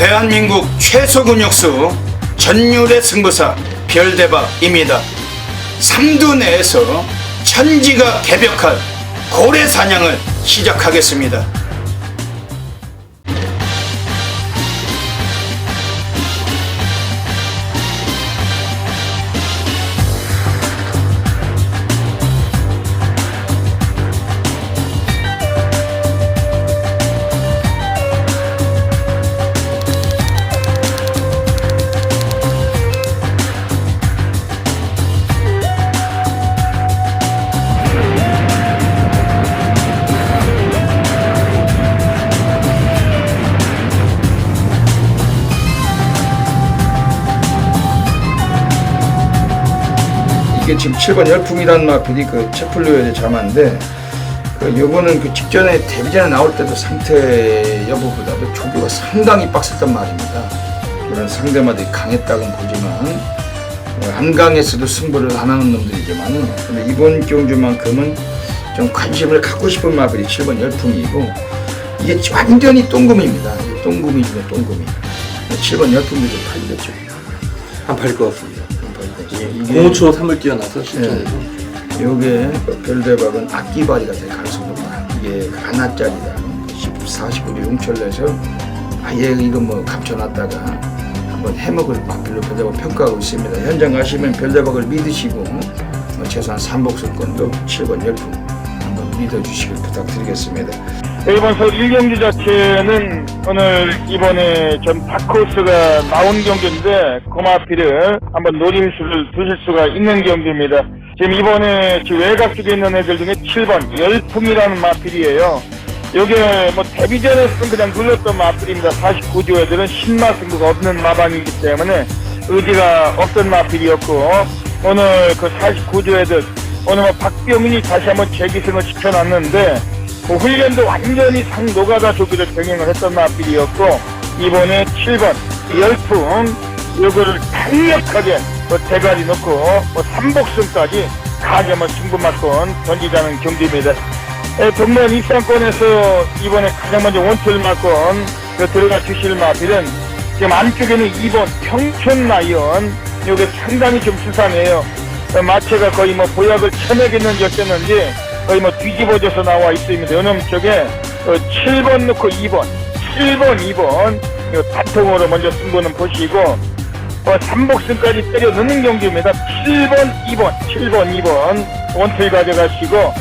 대한민국 최소 근육수 전율의 승부사 별대박입니다. 삼두 내에서 천지가 개벽할 고래 사냥을 시작하겠습니다. 이게 지금 7번 열풍이라는 마필이 그 채플루엘의 자마인데, 요거는 그 직전에 데뷔전에 나올 때도 상태 여부보다도 조교가 상당히 빡셌단 말입니다. 물론 상대마다 강했다고는 보지만, 안 강했어도 승부를 안 하는 놈들이지만은, 근데 이번 경주만큼은 좀 관심을 갖고 싶은 마필이 7번 열풍이고, 이게 완전히 똥금입니다. 똥금이죠, 똥금이. 7번 열풍도 좀 팔리겠죠. 안 팔릴 것 같습니다. 이게 05초 3을 뛰어나서 실전에서 요게 별대박은 악기발이가 될 가능성이 높아요. 이게 하나짜리다 49주 용철내서 아예 이거 뭐 감춰놨다가 한번 해먹을 마필로 별대박 평가하고 있습니다. 현장 가시면 별대박을 믿으시고 최소한 삼복승권도 7번 열풍 한번 믿어주시길 부탁드리겠습니다. 이번 서울 1경기 자체는 오늘 이번에 전 다크호스가 나온 경기인데 그 마필을 한번 노릴 수를 두실 수가 있는 경기입니다. 지금 이번에 지금 외곽 쪽에 있는 애들 중에 7번 열풍이라는 마필이에요. 이게 뭐 데뷔전에서는 그냥 눌렀던 마필입니다. 49조 애들은 신마 승부가 없는 마방이기 때문에 의지가 없던 마필이었고, 오늘 그 49조 애들 오늘 뭐 박병인이 다시 한번 재기승을 시켜놨는데 뭐 훈련도 완전히 상노가다 조기를 병행을 했던 마필이었고, 이번에 7번 열풍 요거를 강력하게 뭐 대가리 넣고 뭐 삼복승까지 가게만 승부만권 던지자는 경기입니다. 동반 입상권에서 이번에 가장 먼저 원툴만권 들어가 주실 마필은 지금 안쪽에는 2번 평촌라이언, 요게 상당히 좀 수상해요. 마체가 거의 뭐 보약을 쳐내겠는지 어쨌는지 거의 뭐 뒤집어져서 나와 있습니다. 요놈 쪽에 7번 넣고 2번, 7번, 2번 바통으로 먼저 승부는 보시고 삼복승까지 때려 넣는 경기입니다. 7번, 2번, 7번, 2번 원투 가져가시고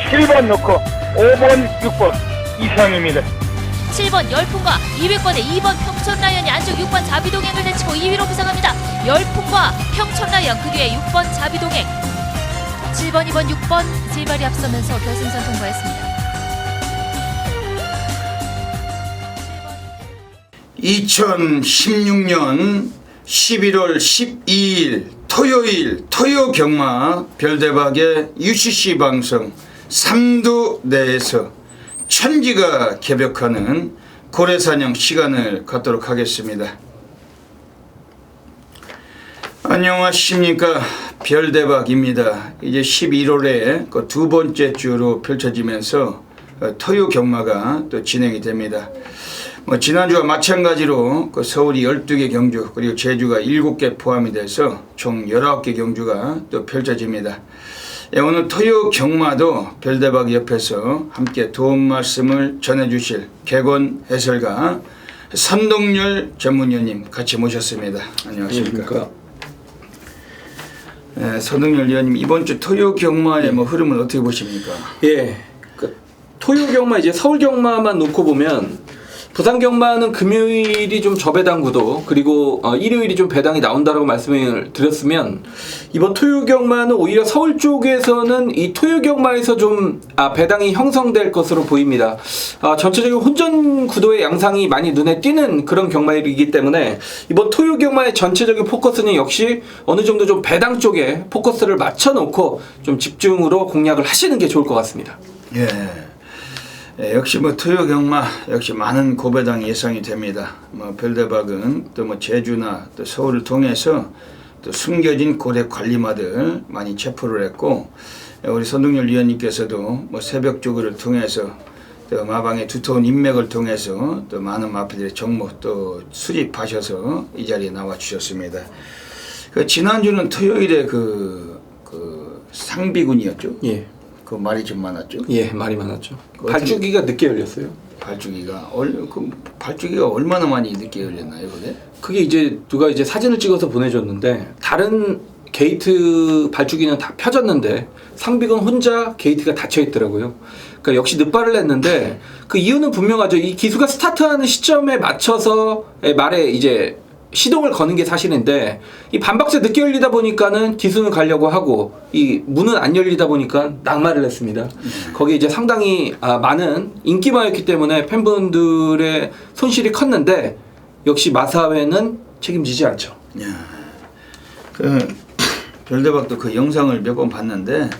7번 넣고 5번, 6번 이상입니다. 7번 열풍과 200번의 2번 평촌라이언이 안쪽 6번 자비동행을 내치고 2위로 부상합니다. 열풍과 평촌라이언 그 뒤에 6번 자비동행, 7번, 2번, 6번 세 발이 앞서면서 결승선 통과했습니다. 2016년 11월 12일 토요일 토요 경마 별대박의 UCC 방송 삼두 내에서 천지가 개벽하는 고래사냥 시간을 갖도록 하겠습니다. 안녕하십니까, 별대박입니다. 이제 11월에 그 두 번째 주로 펼쳐지면서 토요 경마가 또 진행이 됩니다. 지난주와 마찬가지로 그 서울이 12개 경주, 그리고 제주가 7개 포함이 돼서 총 19개 경주가 또 펼쳐집니다. 오늘 토요 경마도 별대박 옆에서 함께 도움 말씀을 전해주실 개건 해설가 선동열 전문위원님 같이 모셨습니다. 안녕하십니까? 선동열 위원님, 이번 주 토요 경마의 뭐 흐름은 어떻게 보십니까? 예, 토요 경마 이제 서울 경마만 놓고 보면 부산 경마는 금요일이 좀 저배당 구도, 그리고 일요일이 좀 배당이 나온다라고 말씀을 드렸으면, 이번 토요 경마는 오히려 서울 쪽에서는 이 토요 경마에서 좀 배당이 형성될 것으로 보입니다. 전체적인 혼전 구도의 양상이 많이 눈에 띄는 그런 경마이기 때문에 이번 토요 경마의 전체적인 포커스는 역시 어느 정도 좀 배당 쪽에 포커스를 맞춰놓고 좀 집중으로 공략을 하시는 게 좋을 것 같습니다. 예. 역시 토요 경마 역시 많은 고배당이 예상이 됩니다. 별대박은 또 제주나 또 서울을 통해서 또 숨겨진 고래 관리마들 많이 체포를 했고, 우리 선동열 위원님께서도 새벽 조그를 통해서 또 마방의 두터운 인맥을 통해서 또 많은 마필들의 정보 또 수립하셔서 이 자리에 나와 주셨습니다. 그 지난주는 토요일에 그 상비군이었죠. 예. 그 말이 좀 많았죠. 예, 말이 많았죠. 그 발주기가 늦게 열렸어요. 발주기가 발주기가 얼마나 많이 늦게 열렸나요, 그게? 그게 이제 누가 이제 사진을 찍어서 보내줬는데 다른 게이트 발주기는 다 펴졌는데 상비군 혼자 게이트가 닫혀 있더라고요. 그러니까 역시 늦발을 냈는데 그 이유는 분명하죠. 이 기수가 스타트하는 시점에 맞춰서 말에 이제 시동을 거는 게 사실인데 이 반박자 늦게 열리다 보니까는 기수는 가려고 하고 이 문은 안 열리다 보니까 낙마를 했습니다. 거기에 이제 상당히 많은 인기마였기 때문에 팬분들의 손실이 컸는데 역시 마사회는 책임지지 않죠. 야, 그 별대박도 그 영상을 몇 번 봤는데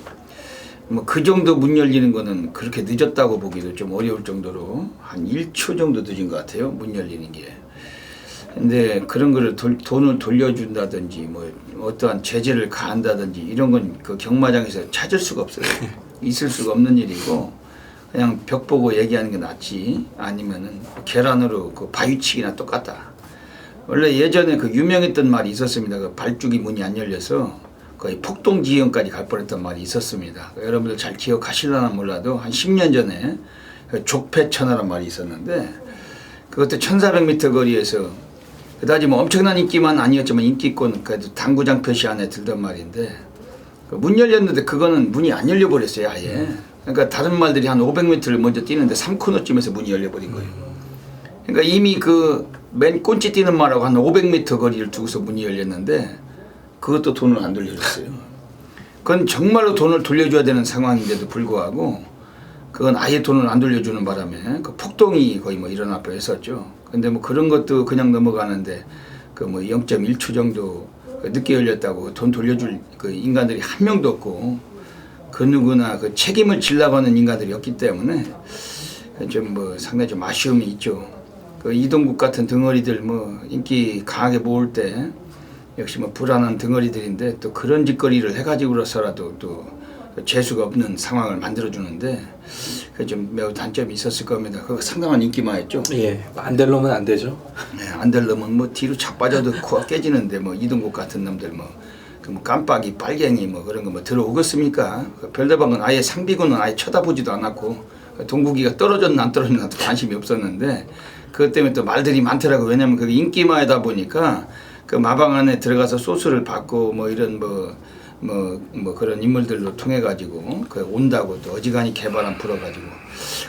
뭐 그 정도 문 열리는 거는 그렇게 늦었다고 보기도 좀 어려울 정도로 한 1초 정도 늦은 것 같아요, 문 열리는 게. 근데 그런 거를 돈을 돌려준다든지 뭐 어떠한 제재를 가한다든지 이런 건 그 경마장에서 찾을 수가 없어요. 있을 수가 없는 일이고 그냥 벽 보고 얘기하는 게 낫지 아니면은 계란으로 그 바위치기나 똑같다. 원래 예전에 그 유명했던 말이 있었습니다. 그 발주기 문이 안 열려서 거의 폭동 지형까지 갈 뻔했던 말이 있었습니다. 여러분들 잘 기억하실려나 몰라도 한 10년 전에 그 족패천하란 말이 있었는데 그것도 1400m 거리에서 그다지 뭐 엄청난 인기만 아니었지만 인기권 그래도 당구장 표시 안에 들던 말인데 문 열렸는데 그거는 문이 안 열려버렸어요 아예. 그러니까 다른 말들이 한 500m를 먼저 뛰는데 3코너쯤에서 문이 열려버린 거예요. 그러니까 이미 그 맨 꼰치 뛰는 말하고 한 500m 거리를 두고서 문이 열렸는데 그것도 돈을 안 돌려줬어요. 그건 정말로 돈을 돌려줘야 되는 상황인데도 불구하고 그건 아예 돈을 안 돌려주는 바람에 그 폭동이 거의 뭐 일어날 뻔했었죠. 근데 뭐 그런 것도 그냥 넘어가는데 그 뭐 0.1초 정도 늦게 열렸다고 돈 돌려줄 그 인간들이 한 명도 없고 그 누구나 그 책임을 지려고 하는 인간들이 없기 때문에 좀 뭐 상당히 좀 아쉬움이 있죠. 그 이동국 같은 덩어리들 뭐 인기 강하게 모을 때 역시 뭐 불안한 덩어리들인데 또 그런 짓거리를 해가지고서라도 또 재수가 없는 상황을 만들어주는데 그 좀 매우 단점이 있었을 겁니다. 그거 상당한 인기마였죠. 예, 안 될 놈은 안 되죠. 네, 안 될 놈은 뭐 뒤로 착 빠져도 코가 깨지는데 뭐 이동국 같은 놈들 뭐 깜빡이 빨갱이 뭐 그런 거 뭐 들어오겠습니까? 그 별대방은 아예 상비군은 아예 쳐다보지도 않았고 동국이가 떨어졌나 안 떨어졌나도 관심이 없었는데 그것 때문에 또 말들이 많더라고. 왜냐면 그게 인기마이다 보니까 그 마방 안에 들어가서 소스를 받고 뭐 이런 뭐 그런 인물들로 통해 가지고 그 온다고 또 어지간히 개발한 풀어가지고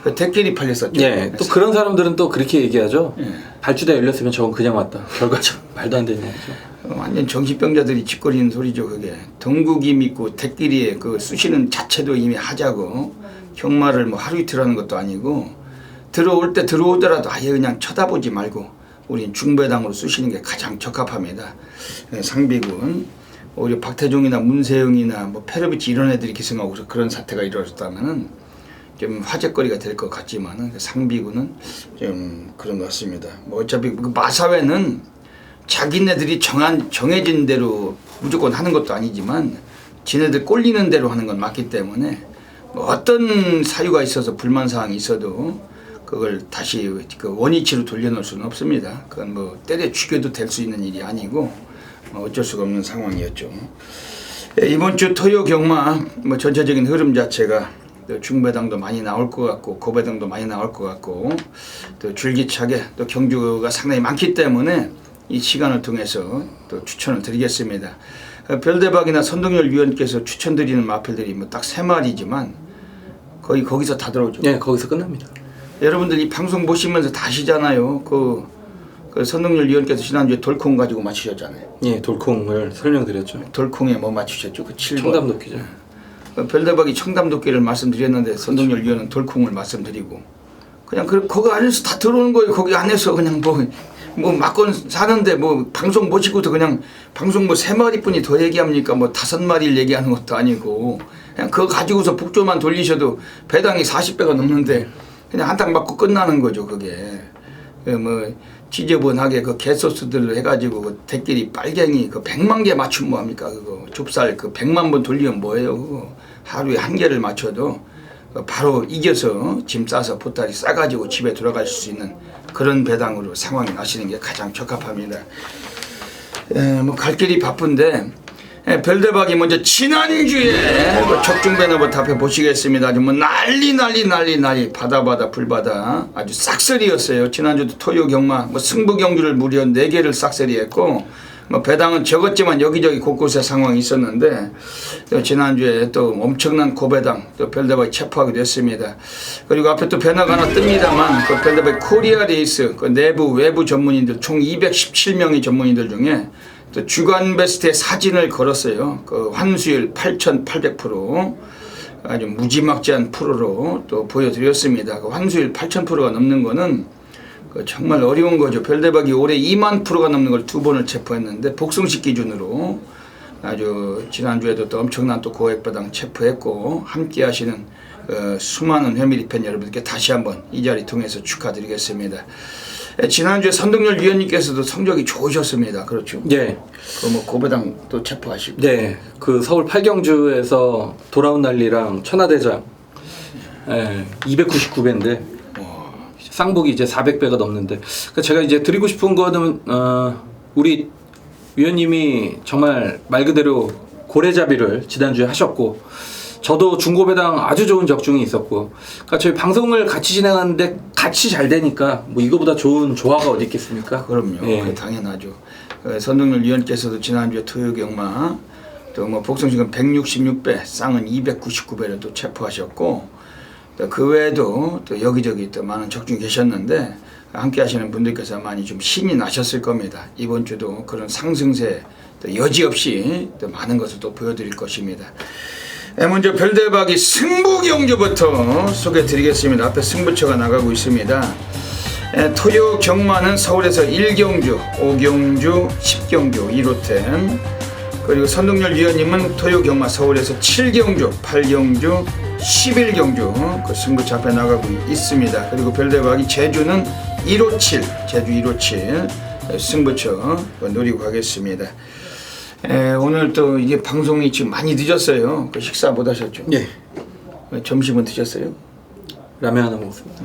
그 댓글이 팔렸었죠. 예, 또 그런 사람들은 또 그렇게 얘기하죠. 예. 발주대 열렸으면 저건 그냥 왔다. 결과적 말도 안 되는 거죠. 완전 정신병자들이 짓거리는 소리죠. 그게 동국이 믿고 댓글이에 그 쑤시는 자체도 이미 하자고 경마를 뭐 하루 이틀 하는 것도 아니고 들어올 때 들어오더라도 아예 그냥 쳐다보지 말고 우린 중배당으로 쑤시는 게 가장 적합합니다. 상비군 오히려 박태종이나 문세영이나 뭐 페르비치 이런 애들이 기승하고 그런 사태가 이루어졌다면은 좀 화제거리가 될 것 같지만은 상비군은 좀 그런 것 같습니다. 뭐 어차피 그 마사회는 자기네들이 정해진 대로 무조건 하는 것도 아니지만 지네들 꼴리는 대로 하는 건 맞기 때문에 뭐 어떤 사유가 있어서 불만 사항이 있어도 그걸 다시 그 원위치로 돌려놓을 수는 없습니다. 그건 뭐 때려 죽여도 될 수 있는 일이 아니고 어쩔 수가 없는 상황이었죠. 이번 주 토요 경마 뭐 전체적인 흐름 자체가 또 중배당도 많이 나올 것 같고 고배당도 많이 나올 것 같고 또 줄기차게 또 경주가 상당히 많기 때문에 이 시간을 통해서 또 추천을 드리겠습니다. 별대박이나 선동열 위원께서 추천드리는 마필들이 뭐 딱 3마리지만 거의 거기서 다 들어오죠. 예, 거기서 끝납니다. 여러분들 이 방송 보시면서 다 아시잖아요. 그 선동열 위원께서 지난주에 돌콩 가지고 맞추셨잖아요. 예, 돌콩을 설명드렸죠. 돌콩에 뭐 맞추셨죠? 그 7번. 청담도끼죠. 별대박이 청담도끼를 말씀드렸는데 선동열 위원은 돌콩을 말씀드리고 그냥 거기 안에서 다 들어오는 거예요. 거기 안에서 그냥 뭐 막건 사는데 뭐 방송 보시고도 그냥 방송 뭐 3마리뿐이 더 얘기합니까? 뭐 5마리를 얘기하는 것도 아니고 그냥 그거 가지고서 북조만 돌리셔도 배당이 40배가 넘는데 그냥 한탕 맞고 끝나는 거죠. 그게 뭐 지저분하게 그 개소스들로 해가지고 그 댓글이 빨갱이 그 100만 개 맞추면 뭐합니까? 그거 좁쌀 그 100만 번 돌리면 뭐예요? 그거 하루에 1개를 맞춰도 바로 이겨서 짐 싸서 보따리 싸가지고 집에 들어갈 수 있는 그런 배당으로 상황이 나시는 게 가장 적합합니다. 뭐 갈 길이 바쁜데 별대박이 먼저 지난주에 적중배너부터 앞에 보시겠습니다. 아주 뭐 난리 바다 불바다 아주 싹쓸이였어요. 지난주도 토요 경마 뭐 승부 경주를 무려 4개를 싹쓸이했고 뭐 배당은 적었지만 여기저기 곳곳에 상황이 있었는데 또 지난주에 또 엄청난 고배당 또 별대박이 체포하게 됐습니다. 그리고 앞에 또 배너가 하나 뜹니다만 그 별대박 코리아 레이스 그 내부 외부 전문인들 총 217명의 전문인들 중에 또 주간 베스트에 사진을 걸었어요. 그 환수율 8,800% 아주 무지막지한 프로로 또 보여드렸습니다. 그 환수율 8,000%가 넘는 거는 정말 어려운 거죠. 별대박이 올해 2만 프로가 넘는 걸 2번을 체포했는데 복승식 기준으로 아주 지난주에도 또 엄청난 또 고액배당 체포했고 함께 하시는 수많은 회밀이 팬 여러분들께 다시 한번 이 자리 통해서 축하드리겠습니다. 지난주에 선동열 위원님께서도 성적이 좋으셨습니다. 그렇죠? 네. 그 뭐 고배당 또 체포하시고. 네. 그 서울 8경주에서 돌아온 난리랑 천하대장 299배인데 쌍복이 이제 400배가 넘는데 그러니까 제가 이제 드리고 싶은 거는 우리 위원님이 정말 말 그대로 고래잡이를 지난주에 하셨고 저도 중고배당 아주 좋은 적중이 있었고 그러니까 저희 방송을 같이 진행하는데 같이 잘 되니까 뭐 이거보다 좋은 조화가 어디 있겠습니까? 그럼요. 예. 그게 당연하죠. 선동열 위원께서도 지난주에 토요경마 또 뭐 복성식은 166배 쌍은 299배를 또 체포하셨고 또 그 외에도 또 여기저기 또 많은 적중이 계셨는데 함께 하시는 분들께서 많이 좀 신이 나셨을 겁니다. 이번 주도 그런 상승세 또 여지없이 또 많은 것을 또 보여드릴 것입니다. 먼저 별대박이 승부경주부터 소개해드리겠습니다. 앞에 승부처가 나가고 있습니다. 토요 경마는 서울에서 1경주, 5경주, 10경주 1호템 그리고 선동열 위원님은 토요 경마 서울에서 7경주, 8경주, 11경주 그 승부처 앞에 나가고 있습니다. 그리고 별대박이 제주는 157, 제주 157 승부처 노리고 가겠습니다. 오늘 또 이게 방송이 지금 많이 늦었어요. 그 식사 못 하셨죠? 네. 점심은 드셨어요? 라면 하나 먹었습니다.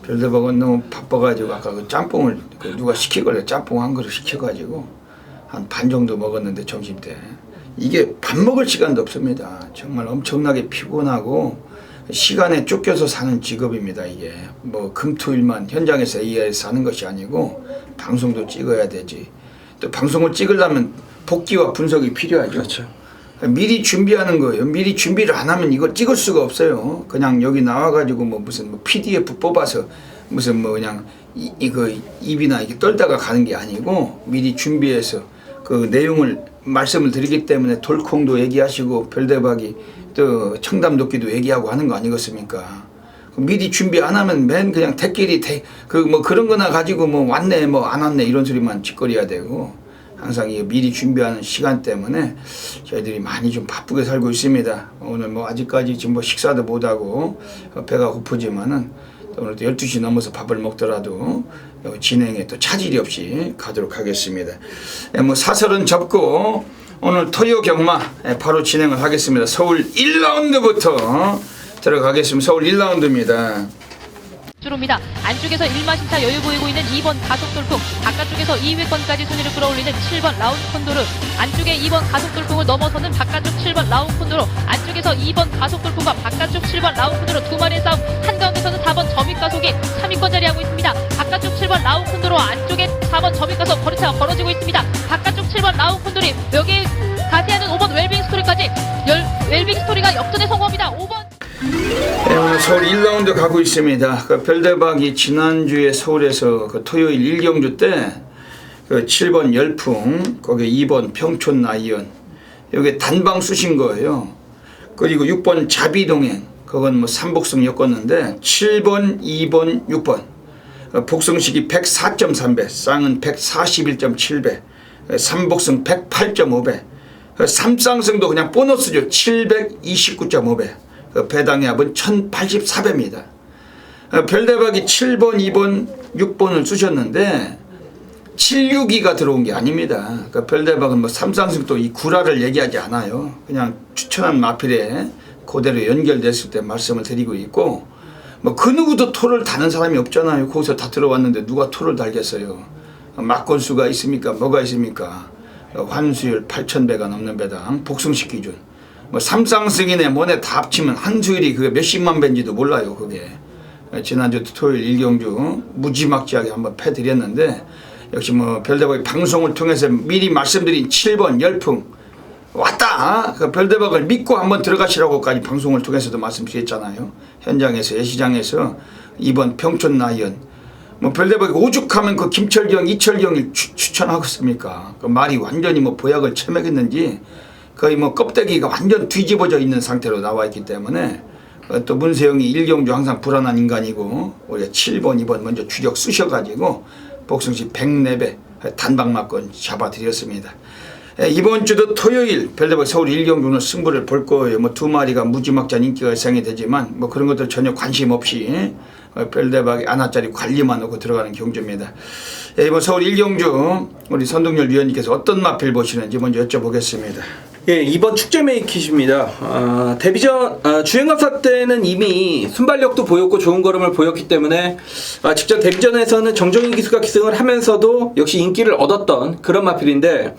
별대박은 너무 바빠가지고 아까 그 짬뽕을 누가 시키길래 짬뽕 한 그릇 시켜가지고 한 반 정도 먹었는데 점심 때 이게 밥 먹을 시간도 없습니다. 정말 엄청나게 피곤하고 시간에 쫓겨서 사는 직업입니다. 이게 뭐 금토일만 현장에서 AI에서 하는 것이 아니고 방송도 찍어야 되지. 또 방송을 찍으려면 복귀와 분석이 필요하죠. 그렇죠. 미리 준비하는 거예요. 미리 준비를 안 하면 이걸 찍을 수가 없어요. 그냥 여기 나와가지고 뭐 무슨 뭐 PDF 뽑아서 무슨 뭐 그냥 이거 입이나 이렇게 떨다가 가는 게 아니고 미리 준비해서 그 내용을 말씀을 드리기 때문에 돌콩도 얘기하시고 별대박이 또 청담도끼도 얘기하고 하는 거 아니겠습니까? 미리 준비 안 하면 맨 그냥 대끼리 그 뭐 그런 거나 가지고 뭐 왔네 뭐 안 왔네 이런 소리만 짓거려야 되고 항상 이 미리 준비하는 시간 때문에 저희들이 많이 좀 바쁘게 살고 있습니다. 오늘 뭐 아직까지 지금 뭐 식사도 못 하고 배가 고프지만은 오늘 또 12시 넘어서 밥을 먹더라도 진행에 또 차질이 없이 가도록 하겠습니다. 뭐 사설은 접고 오늘 토요 경마 바로 진행을 하겠습니다. 서울 1라운드부터 들어가겠습니다. 서울 1라운드입니다. 주로입니다. 안쪽에서 1마신타 여유 보이고 있는 2번 가속돌풍, 바깥쪽에서 2위권까지 순위를 끌어올리는 7번 라운 콘도르, 안쪽에 2번 가속돌풍을 넘어서는 바깥쪽 7번 라운 콘도르, 안쪽에서 2번 가속돌풍과 바깥쪽 7번 라운 콘도르 두 마리의 싸움, 한가운데서는 4번 점입가속이 3위권 자리하고 있습니다. 바깥쪽 7번 라운 콘도르와 안쪽에 4번 점입가속 거리차가 벌어지고 있습니다. 바깥쪽 7번 라운 콘도르, 여기 가세하는 5번 웰빙 스토리까지 웰빙 스토리가 역전에 성공합니다. 5번 오늘 서울 1라운드 가고 있습니다. 그 별대박이 지난주에 서울에서 그 토요일 1경주 때 그 7번 열풍, 거기 2번 평촌 아이언, 여기 단방 쑤신 거예요. 그리고 6번 자비동행, 그건 뭐 3복승 엮었는데 7번, 2번, 6번 복승식이 104.3배, 쌍은 141.7배, 3복승 108.5배, 3쌍승도 그냥 보너스죠. 729.5배. 배당의 합은 1084배입니다. 별대박이 7번, 2번, 6번을 쓰셨는데 762가 들어온 게 아닙니다. 별대박은 뭐 3쌍승 또 이 구라를 얘기하지 않아요. 그냥 추천한 마필에 그대로 연결됐을 때 말씀을 드리고 있고 뭐 그 누구도 토를 다는 사람이 없잖아요. 거기서 다 들어왔는데 누가 토를 달겠어요. 막건수가 있습니까? 뭐가 있습니까? 환수율 8,000배가 넘는 배당 복승식 기준 뭐 삼쌍승이네 뭐네 다 합치면 한수율이 그게 몇십만 배인지도 몰라요. 그게 지난주 토요일 일경주 무지막지하게 한번 패드렸는데 역시 뭐 별대박이 방송을 통해서 미리 말씀드린 7번 열풍 왔다. 그 별대박을 믿고 한번 들어가시라고까지 방송을 통해서도 말씀드렸잖아요. 현장에서 예시장에서 이번 평촌 라이언 뭐 별대박이 오죽하면 그 김철경 이철경을 추천하겠습니까? 그 말이 완전히 뭐 보약을 쳐먹였는지 거의 뭐 껍데기가 완전 뒤집어져 있는 상태로 나와 있기 때문에 또 문세영이 일경주 항상 불안한 인간이고 우리가 7번 2번 먼저 주력 쓰셔가지고 복승시 104배 단박 맞건 잡아드렸습니다. 이번 주도 토요일 별대박 서울 일경주는 승부를 볼 거예요. 뭐 두 마리가 무지막지한 인기가 예상이 되지만 뭐 그런 것들 전혀 관심 없이 별대박이 하나짜리 관리만 하고 들어가는 경주입니다. 이번 서울 일경주 우리 선동열 위원님께서 어떤 마필 보시는지 먼저 여쭤보겠습니다. 예, 이번 축제 메이킷입니다. 데뷔전 주행검사 때는 이미 순발력도 보였고 좋은 걸음을 보였기 때문에 직접 데뷔전에서는 정정희 기수가 기승을 하면서도 역시 인기를 얻었던 그런 마필인데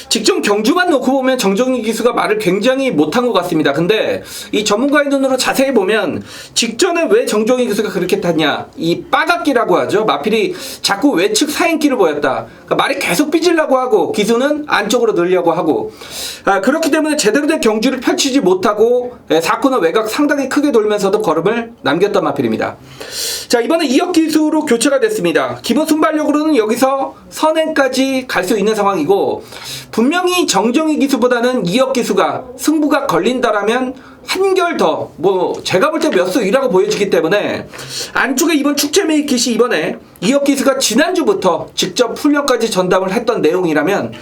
직접 경주만 놓고 보면 정정희 기수가 말을 굉장히 못한 것 같습니다. 근데 이 전문가의 눈으로 자세히 보면 직전에 왜 정정희 기수가 그렇게 탔냐, 이 빠각기라고 하죠. 마필이 자꾸 외측 사행기를 보였다. 그러니까 말이 계속 삐지려고 하고 기수는 안쪽으로 늘려고 하고 그렇기 때문에 제대로 된 경주를 펼치지 못하고 4코너 외곽 상당히 크게 돌면서도 걸음을 남겼던 마필입니다. 자, 이번에 2억 기수로 교체가 됐습니다. 기본 순발력으로는 여기서 선행까지 갈 수 있는 상황이고 분명히 정정희 기수보다는 2억 기수가 승부가 걸린다라면 한결 더 뭐 제가 볼 때 몇 수 위라고 보여지기 때문에 안쪽에 이번 축제 메이킷이 이번에 2억 기수가 지난주부터 직접 훈련까지 전담을 했던 내용이라면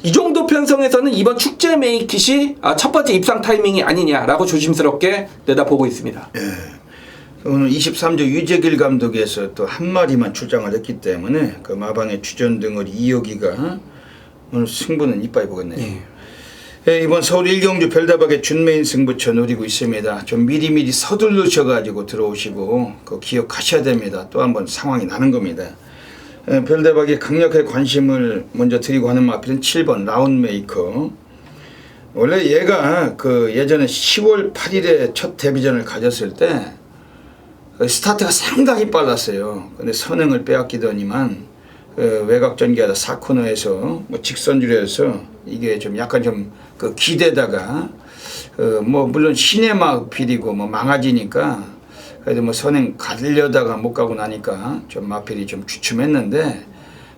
이 정도 편성에서는 이번 축제 메이킷이 첫 번째 입상 타이밍이 아니냐라고 조심스럽게 내다보고 있습니다. 오늘 23조 유재길 감독에서 또 한 마리만 출장을 했기 때문에 그 마방의 주전 등을 이어기가 오늘 승부는 이빠이 보겠네요. 이번 서울 일경주 별다박의 준메인 승부처 노리고 있습니다. 좀 미리미리 서둘르셔가지고 들어오시고 그거 기억하셔야 됩니다. 또 한번 상황이 나는 겁니다. 별다박이 강력하게 관심을 먼저 드리고 하는 마필은 7번 라운메이커. 원래 얘가 그 예전에 10월 8일에 첫 데뷔전을 가졌을 때 스타트가 상당히 빨랐어요. 근데 선행을 빼앗기더니만 외곽 전개하다 4코너에서 뭐 직선줄에서 이게 좀 약간 좀 그 기대다가 뭐 물론 시네마 필이고 뭐 망아지니까 그래도 뭐 선행 가려다가 못 가고 나니까 좀 마필이 좀 주춤했는데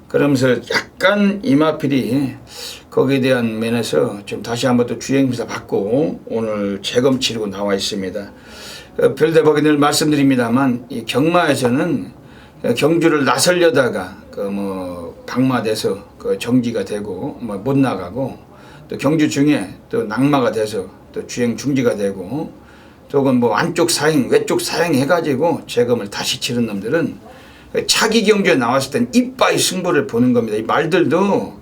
그러면서 약간 이 마필이 거기에 대한 면에서 좀 다시 한번 또 주행비사 받고 오늘 재검 치르고 나와 있습니다. 별대박이 늘 말씀드립니다만 이 경마에서는 경주를 나서려다가 그 뭐 방마돼서 그 정지가 되고 뭐 못 나가고 또 경주 중에 또 낙마가 돼서 또 주행 중지가 되고 또는 뭐 안쪽 사행 외쪽 사행 해가지고 재검을 다시 치른 놈들은 차기 경주에 나왔을 땐 이빠이 승부를 보는 겁니다. 이 말들도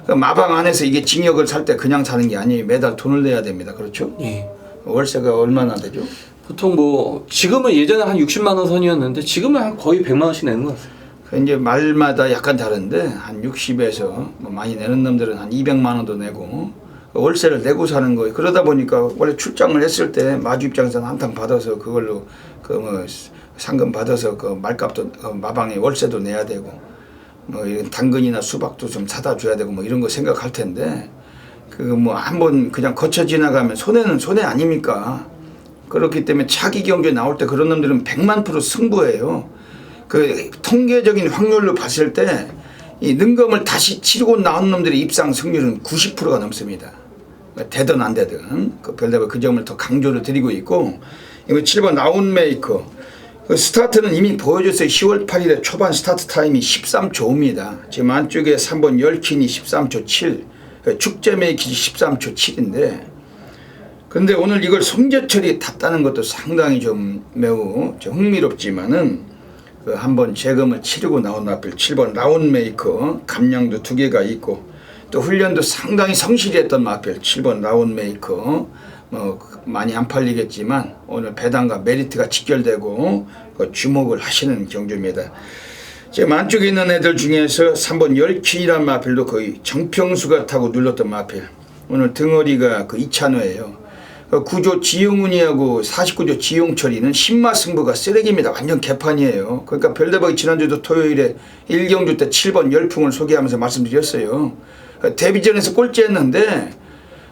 그 마방 안에서 이게 징역을 살 때 그냥 사는 게 아니에요. 매달 돈을 내야 됩니다. 그렇죠? 예. 월세가 얼마나 되죠? 보통 뭐 지금은 예전에 한 60만 원 선이었는데 지금은 한 거의 100만 원씩 내는 것 같아요. 이제 말마다 약간 다른데 한 60에서 뭐 많이 내는 놈들은 한 200만 원도 내고 월세를 내고 사는 거예요. 그러다 보니까 원래 출장을 했을 때 마주 입장에서는 한탕 받아서 그걸로 그 뭐 상금 받아서 그 말값도 마방에 월세도 내야 되고 뭐 이런 당근이나 수박도 좀 사다 줘야 되고 뭐 이런 거 생각할 텐데 그 뭐 한번 그냥 거쳐 지나가면 손해는 손해 아닙니까? 그렇기 때문에 차기 경주에 나올 때 그런 놈들은 100만% 승부예요. 그 통계적인 확률로 봤을 때 이 능검을 다시 치르고 나온 놈들의 입상 승률은 90%가 넘습니다. 되든 안 되든 그 별다방 그 점을 더 강조를 드리고 있고 이거 7번 라운메이커 그 스타트는 이미 보여줬어요. 10월 8일에 초반 스타트 타임이 13초입니다. 지금 안쪽에 3번 열킨이 13초 7 축제 메이킷이 13초 7인데 근데 오늘 이걸 송재철이 탔다는 것도 상당히 좀 매우 좀 흥미롭지만은 그 한번 재검을 치르고 나온 마필 7번 라운메이커 감량도 2개가 있고 또 훈련도 상당히 성실히 했던 마필 7번 라운메이커 뭐 많이 안 팔리겠지만 오늘 배당과 메리트가 직결되고 주목을 하시는 경주입니다. 지금 안쪽에 있는 애들 중에서 3번 열킨이라는 마필도 거의 정평수가 타고 눌렀던 마필. 오늘 등어리가 그 이찬호예요. 구조 지용훈이하고 49조 지용철이는 신마 승부가 쓰레기입니다. 완전 개판이에요. 그러니까 별대박이 지난주도 토요일에 1경주 때 7번 열풍을 소개하면서 말씀드렸어요. 데뷔전에서 꼴찌했는데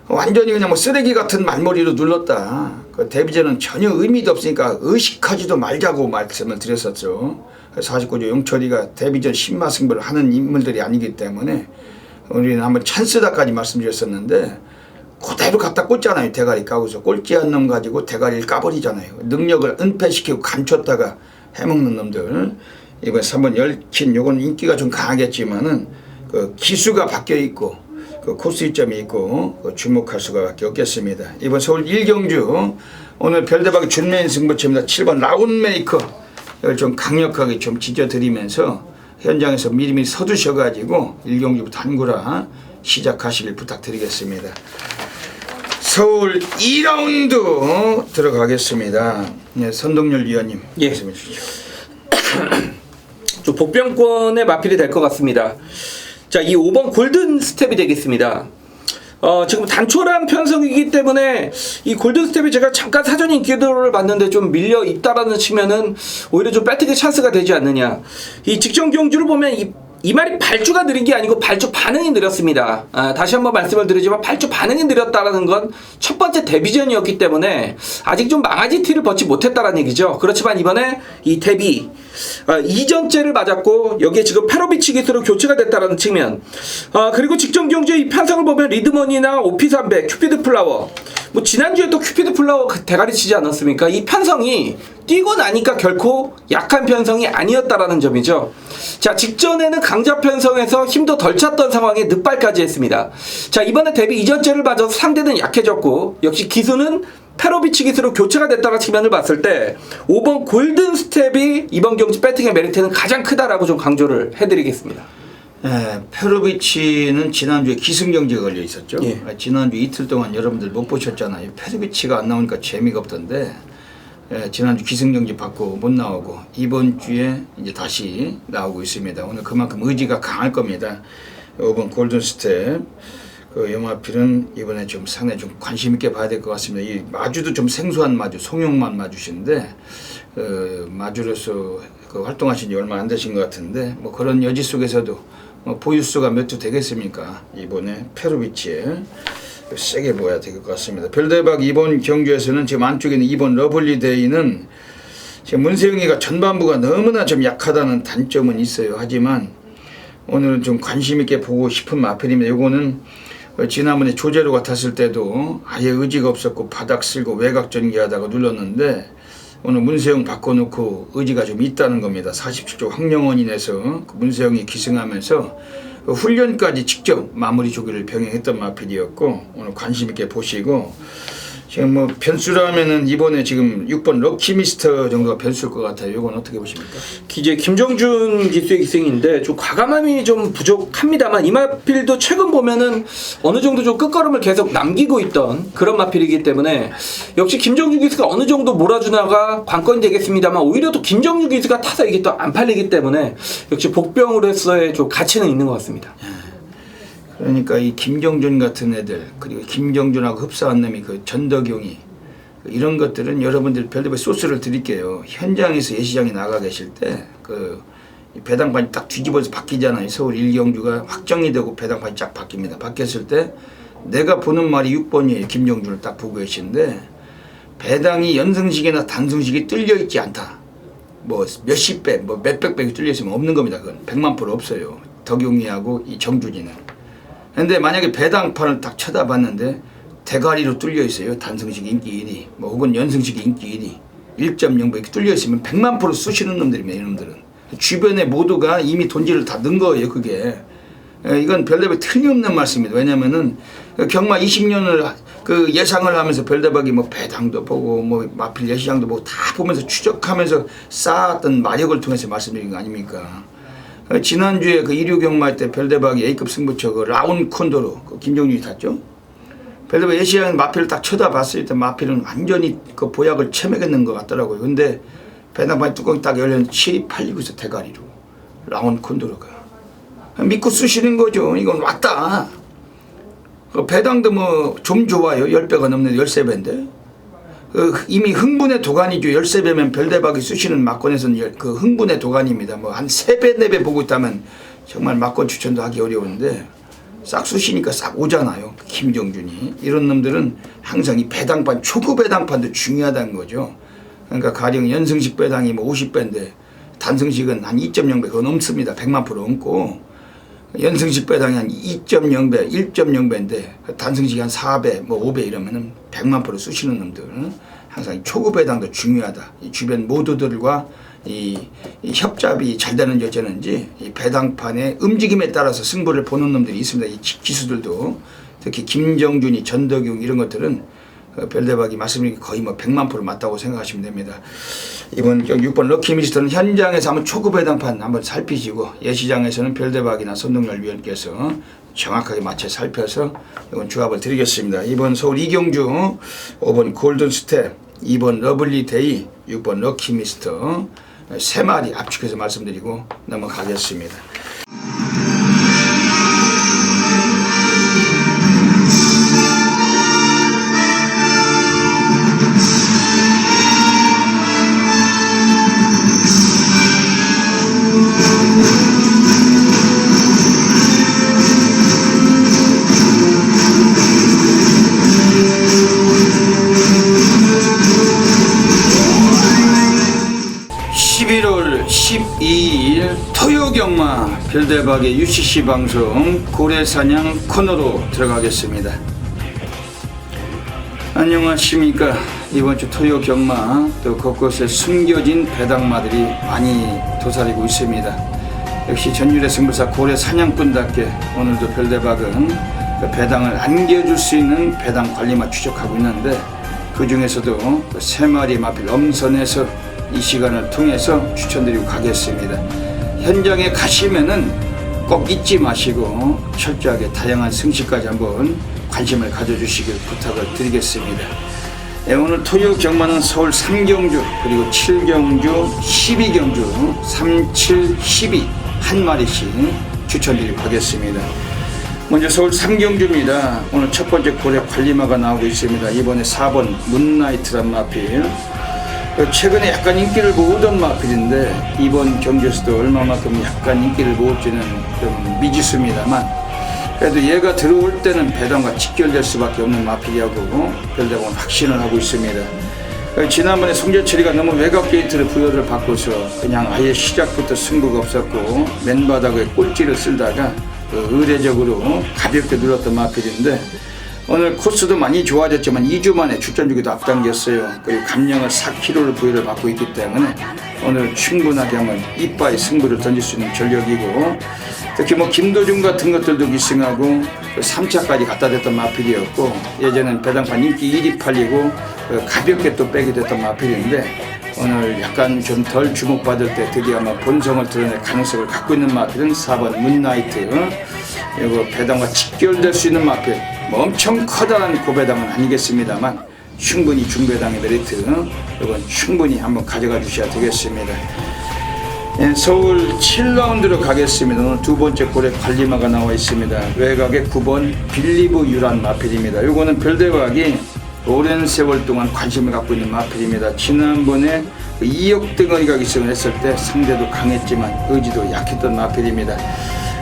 완전히 그냥 뭐 쓰레기 같은 말머리로 눌렀다. 그 데뷔전은 전혀 의미도 없으니까 의식하지도 말자고 말씀을 드렸었죠. 49조 용철이가 데뷔전 신마 승부를 하는 인물들이 아니기 때문에 우리는 한번 찬스다까지 말씀드렸었는데 그대로 갖다 꽂잖아요. 대가리 까고서 꼴찌한 놈 가지고 대가리를 까버리잖아요. 능력을 은폐시키고 감췄다가 해먹는 놈들. 이번 3번 열킨 요건 인기가 좀 강하겠지만은 그 기수가 바뀌어 있고 그 코스 이점이 있고 주목할 수밖에 없겠습니다. 이번 서울 1경주 오늘 별대박의 준매인 승부처입니다. 7번 라운메이커 이걸 좀 강력하게 좀 지져드리면서 현장에서 미리미리 서두셔가지고 1경주부터 한구라 시작하시길 부탁드리겠습니다. 서울 2라운드 들어가겠습니다. 네, 선동열 위원님 예. 말씀해 주시죠. 좀 복병권의 마필이 될 것 같습니다. 자, 이 5번 골든 스텝이 되겠습니다. 지금 단촐한 편성이기 때문에 이 골든 스텝이 제가 잠깐 사전 인기도를 봤는데 좀 밀려 있다라는 측면은 오히려 좀 배트기 찬스가 되지 않느냐. 이 직전 경주를 보면 이 말이 발주가 느린 게 아니고 발주 반응이 느렸습니다. 다시 한번 말씀을 드리지만 발주 반응이 느렸다라는 건 첫 번째 데뷔전이었기 때문에 아직 좀 망아지 티를 벗지 못했다라는 얘기죠. 그렇지만 이번에 이 데뷔 2전째를 맞았고 여기에 지금 페로비치 기수로 교체가 됐다라는 측면. 그리고 직전 경주의 이 편성을 보면 리드머니나 오피300, 큐피드 플라워, 뭐 지난주에 또 큐피드 플라워 대가리 치지 않았습니까? 이 편성이 뛰고 나니까 결코 약한 편성이 아니었다라는 점이죠. 자, 직전에는 강자 편성에서 힘도 덜 찼던 상황에 늑발까지 했습니다. 자, 이번에 데뷔 2전째를 맞아서 상대는 약해졌고 역시 기수는 페로비치 기수로 교체가 됐다는 측면을 봤을 때 5번 골든 스텝이 이번 경주 배팅의 메리트는 가장 크다라고 좀 강조를 해드리겠습니다. 페로비치는 지난주에 기승경제가 걸려 있었죠. 예. 지난주 이틀 동안 여러분들 못 보셨잖아요. 페로비치가 안 나오니까 재미가 없던데 지난주 기승경제 받고 못 나오고 이번 주에 이제 다시 나오고 있습니다. 오늘 그만큼 의지가 강할 겁니다. 5번 골든 스텝 그 영화필은 이번에 좀 상당히 좀 관심 있게 봐야 될 것 같습니다. 이 마주도 좀 생소한 마주, 송영만 마주신데 마주로서 그 활동하신 지 얼마 안 되신 것 같은데 뭐 그런 여지 속에서도 뭐 보유수가 몇 주 되겠습니까? 이번에 페로비치에 세게 보아야 될 것 같습니다. 별대박 이번 경주에서는 지금 안쪽에 있는 2번 러블리데이는 지금 문세영이가 전반부가 너무나 좀 약하다는 단점은 있어요. 하지만 오늘은 좀 관심 있게 보고 싶은 마필입니다. 이거는 지난번에 조제로가 탔을 때도 아예 의지가 없었고 바닥 쓸고 외곽 전개하다가 눌렀는데 오늘 문세영 바꿔놓고 의지가 좀 있다는 겁니다. 47조 황영원이 내서 그 문세영이 기승하면서 그 훈련까지 직접 마무리 조기를 병행했던 마필이었고 오늘 관심 있게 보시고 지금 뭐 변수라면은 이번에 지금 6번 럭키미스터 정도가 변수일 것 같아요. 이건 어떻게 보십니까? 이제 김정준 기수의 기승인데 좀 과감함이 좀 부족합니다만 이 마필도 최근 보면은 어느 정도 좀 끝걸음을 계속 남기고 있던 그런 마필이기 때문에 역시 김정준 기수가 어느 정도 몰아주나가 관건이 되겠습니다만 오히려 또 김정준 기수가 타서 이게 또 안 팔리기 때문에 역시 복병으로서의 좀 가치는 있는 것 같습니다. 그러니까 이 김정준 같은 애들 그리고 김정준하고 흡사한 놈이 그 전덕용이 이런 것들은 여러분들 별도의 소스를 드릴게요. 현장에서 예시장에 나가 계실 때 그 배당판이 딱 뒤집어서 바뀌잖아요. 서울 1경주가 확정이 되고 배당판이 쫙 바뀝니다. 바뀌었을 때 내가 보는 말이 6번이에요. 김정준을 딱 보고 계신데 배당이 연승식이나 단승식이 뚫려 있지 않다. 뭐 몇십 배, 뭐 몇백 배가 뚫려 있으면 없는 겁니다. 그건 100만% 없어요. 덕용이하고 이 정준이는. 근데 만약에 배당판을 딱 쳐다봤는데 대가리로 뚫려 있어요. 단승식 인기 1위, 뭐 혹은 연승식 인기 1위, 1.0배 이렇게 뚫려 있으면 100만% 쑤시는 놈들입니다. 이놈들은 주변에 모두가 이미 돈지를 다 넣은 거예요. 그게 이건 별대박 틀림없는 말씀입니다. 왜냐면은 경마 20년을 그 예상을 하면서 별대박이 뭐 배당도 보고 뭐 마필 예시장도 보고 다 보면서 추적하면서 쌓았던 마력을 통해서 말씀드린 거 아닙니까? 지난주에 그 1류 경마할 때 별대박이 A급 승부처 그 라운 콘도로 그 김정준이 탔죠. 별대박 예시장 마필을 딱 쳐다봤을 때 마필은 완전히 그 보약을 체맥했는 것 같더라고요. 근데 배당판 뚜껑이 딱 열렸는데 7이 팔리고 있어. 대가리로 라운 콘도로가 믿고 쓰시는 거죠. 이건 왔다. 그 배당도 뭐 좀 좋아요. 10배가 넘는 13배인데 이미 흥분의 도가니죠. 13배면 별대박이 쓰시는 막권에서는 그 흥분의 도가니입니다. 뭐 한 3배 4배 보고 있다면 정말 막권 추천도 하기 어려운데 싹 쑤시니까 싹 오잖아요. 김정준이. 이런 놈들은 항상 이 배당판, 초급 배당판도 중요하다는 거죠. 그러니까 가령 연승식 배당이 뭐 50배인데 단승식은 한 2.0배 그거 넘습니다. 100만% 넘고 연승식 배당이 한 2.0배, 1.0배인데 단승식이 한 4배, 뭐 5배 이러면은 100만% 쑤시는 놈들. 항상 초급 배당도 중요하다. 이 주변 모두들과 이 협잡이 잘 되는 여자는지 이 배당판의 움직임에 따라서 승부를 보는 놈들이 있습니다. 이 기수들도 특히 김정준이, 전덕용 이런 것들은 별대박이 말씀드린 게 거의 뭐 100만% 맞다고 생각하시면 됩니다. 이번 6번 럭키미스터는 현장에서 한번 초급 배당판 한번 살피시고 예시장에서는 별대박이나 선동열 위원께서 정확하게 맞춰 살펴서 이번 조합을 드리겠습니다. 이번 서울 이경주, 5번 골든스텝, 2번 러블리데이, 6번 럭키미스터 3마리 압축해서 말씀드리고 넘어가겠습니다. (11월 12일) 토요경마 별대박의 UCC 방송 고래사냥 코너로 들어가겠습니다. 안녕하십니까. 이번 주 토요경마 또 곳곳에 숨겨진 배당마들이 많이 도사리고 있습니다. 역시 전율의 승부사 고래사냥꾼답게 오늘도 별대박은 그 배당을 안겨줄 수 있는 배당 관리마 추적하고 있는데 그 중에서도 3마리 마필 엄선해서 이 시간을 통해서 추천드리고 가겠습니다. 현장에 가시면은 꼭 잊지 마시고 철저하게 다양한 승시까지 한번 관심을 가져주시길 부탁을 드리겠습니다. 오늘 토요 경마는 서울 3경주 그리고 7경주 12경주 3, 7, 12 한 마리씩 추천드리고 가겠습니다. 먼저 서울 3경주입니다. 오늘 첫 번째 고래 관리마가 나오고 있습니다. 이번에 4번 문나이트란 마필. 최근에 약간 인기를 모으던 마필인데 이번 경주에서도 얼마만큼 약간 인기를 모을지는 좀 미지수입니다만 그래도 얘가 들어올 때는 배당과 직결될 수밖에 없는 마필이라고 별대박은 확신을 하고 있습니다. 지난번에 송재철이가 너무 외곽 게이트를 부여를 받고서 그냥 아예 시작부터 승부가 없었고 맨바닥에 꼴찌를 쓸다가 의례적으로 가볍게 눌렀던 마필인데 오늘 코스도 많이 좋아졌지만 2주 만에 출전 주기도 앞당겼어요. 그리고 감량을 4kg를 부여를 받고 있기 때문에 오늘 충분하게 한번 이빠이 승부를 던질 수 있는 전력이고 특히 뭐 김도중 같은 것들도 기승하고 3차까지 갖다 댔던 마필이었고 예전엔 배당판 인기 1위 팔리고 가볍게 또 빼게 됐던 마필인데 오늘 약간 좀 덜 주목받을 때 드디어 아마 본성을 드러낼 가능성을 갖고 있는 마필은 4번 문나이트. 이거 배당과 직결될 수 있는 마필. 뭐 엄청 커다란 고배당은 아니겠습니다만 충분히 중배당의 메리트 이건 충분히 한번 가져가 주셔야 되겠습니다. 서울 7라운드로 가겠습니다. 오늘 두 번째 고래 관리마가 나와 있습니다. 외곽에 9번 빌리브 유란 마필입니다. 이거는 별대박이 오랜 세월 동안 관심을 갖고 있는 마필입니다. 지난번에 2억 덩어리가 기승을 했을 때 상대도 강했지만 의지도 약했던 마필입니다.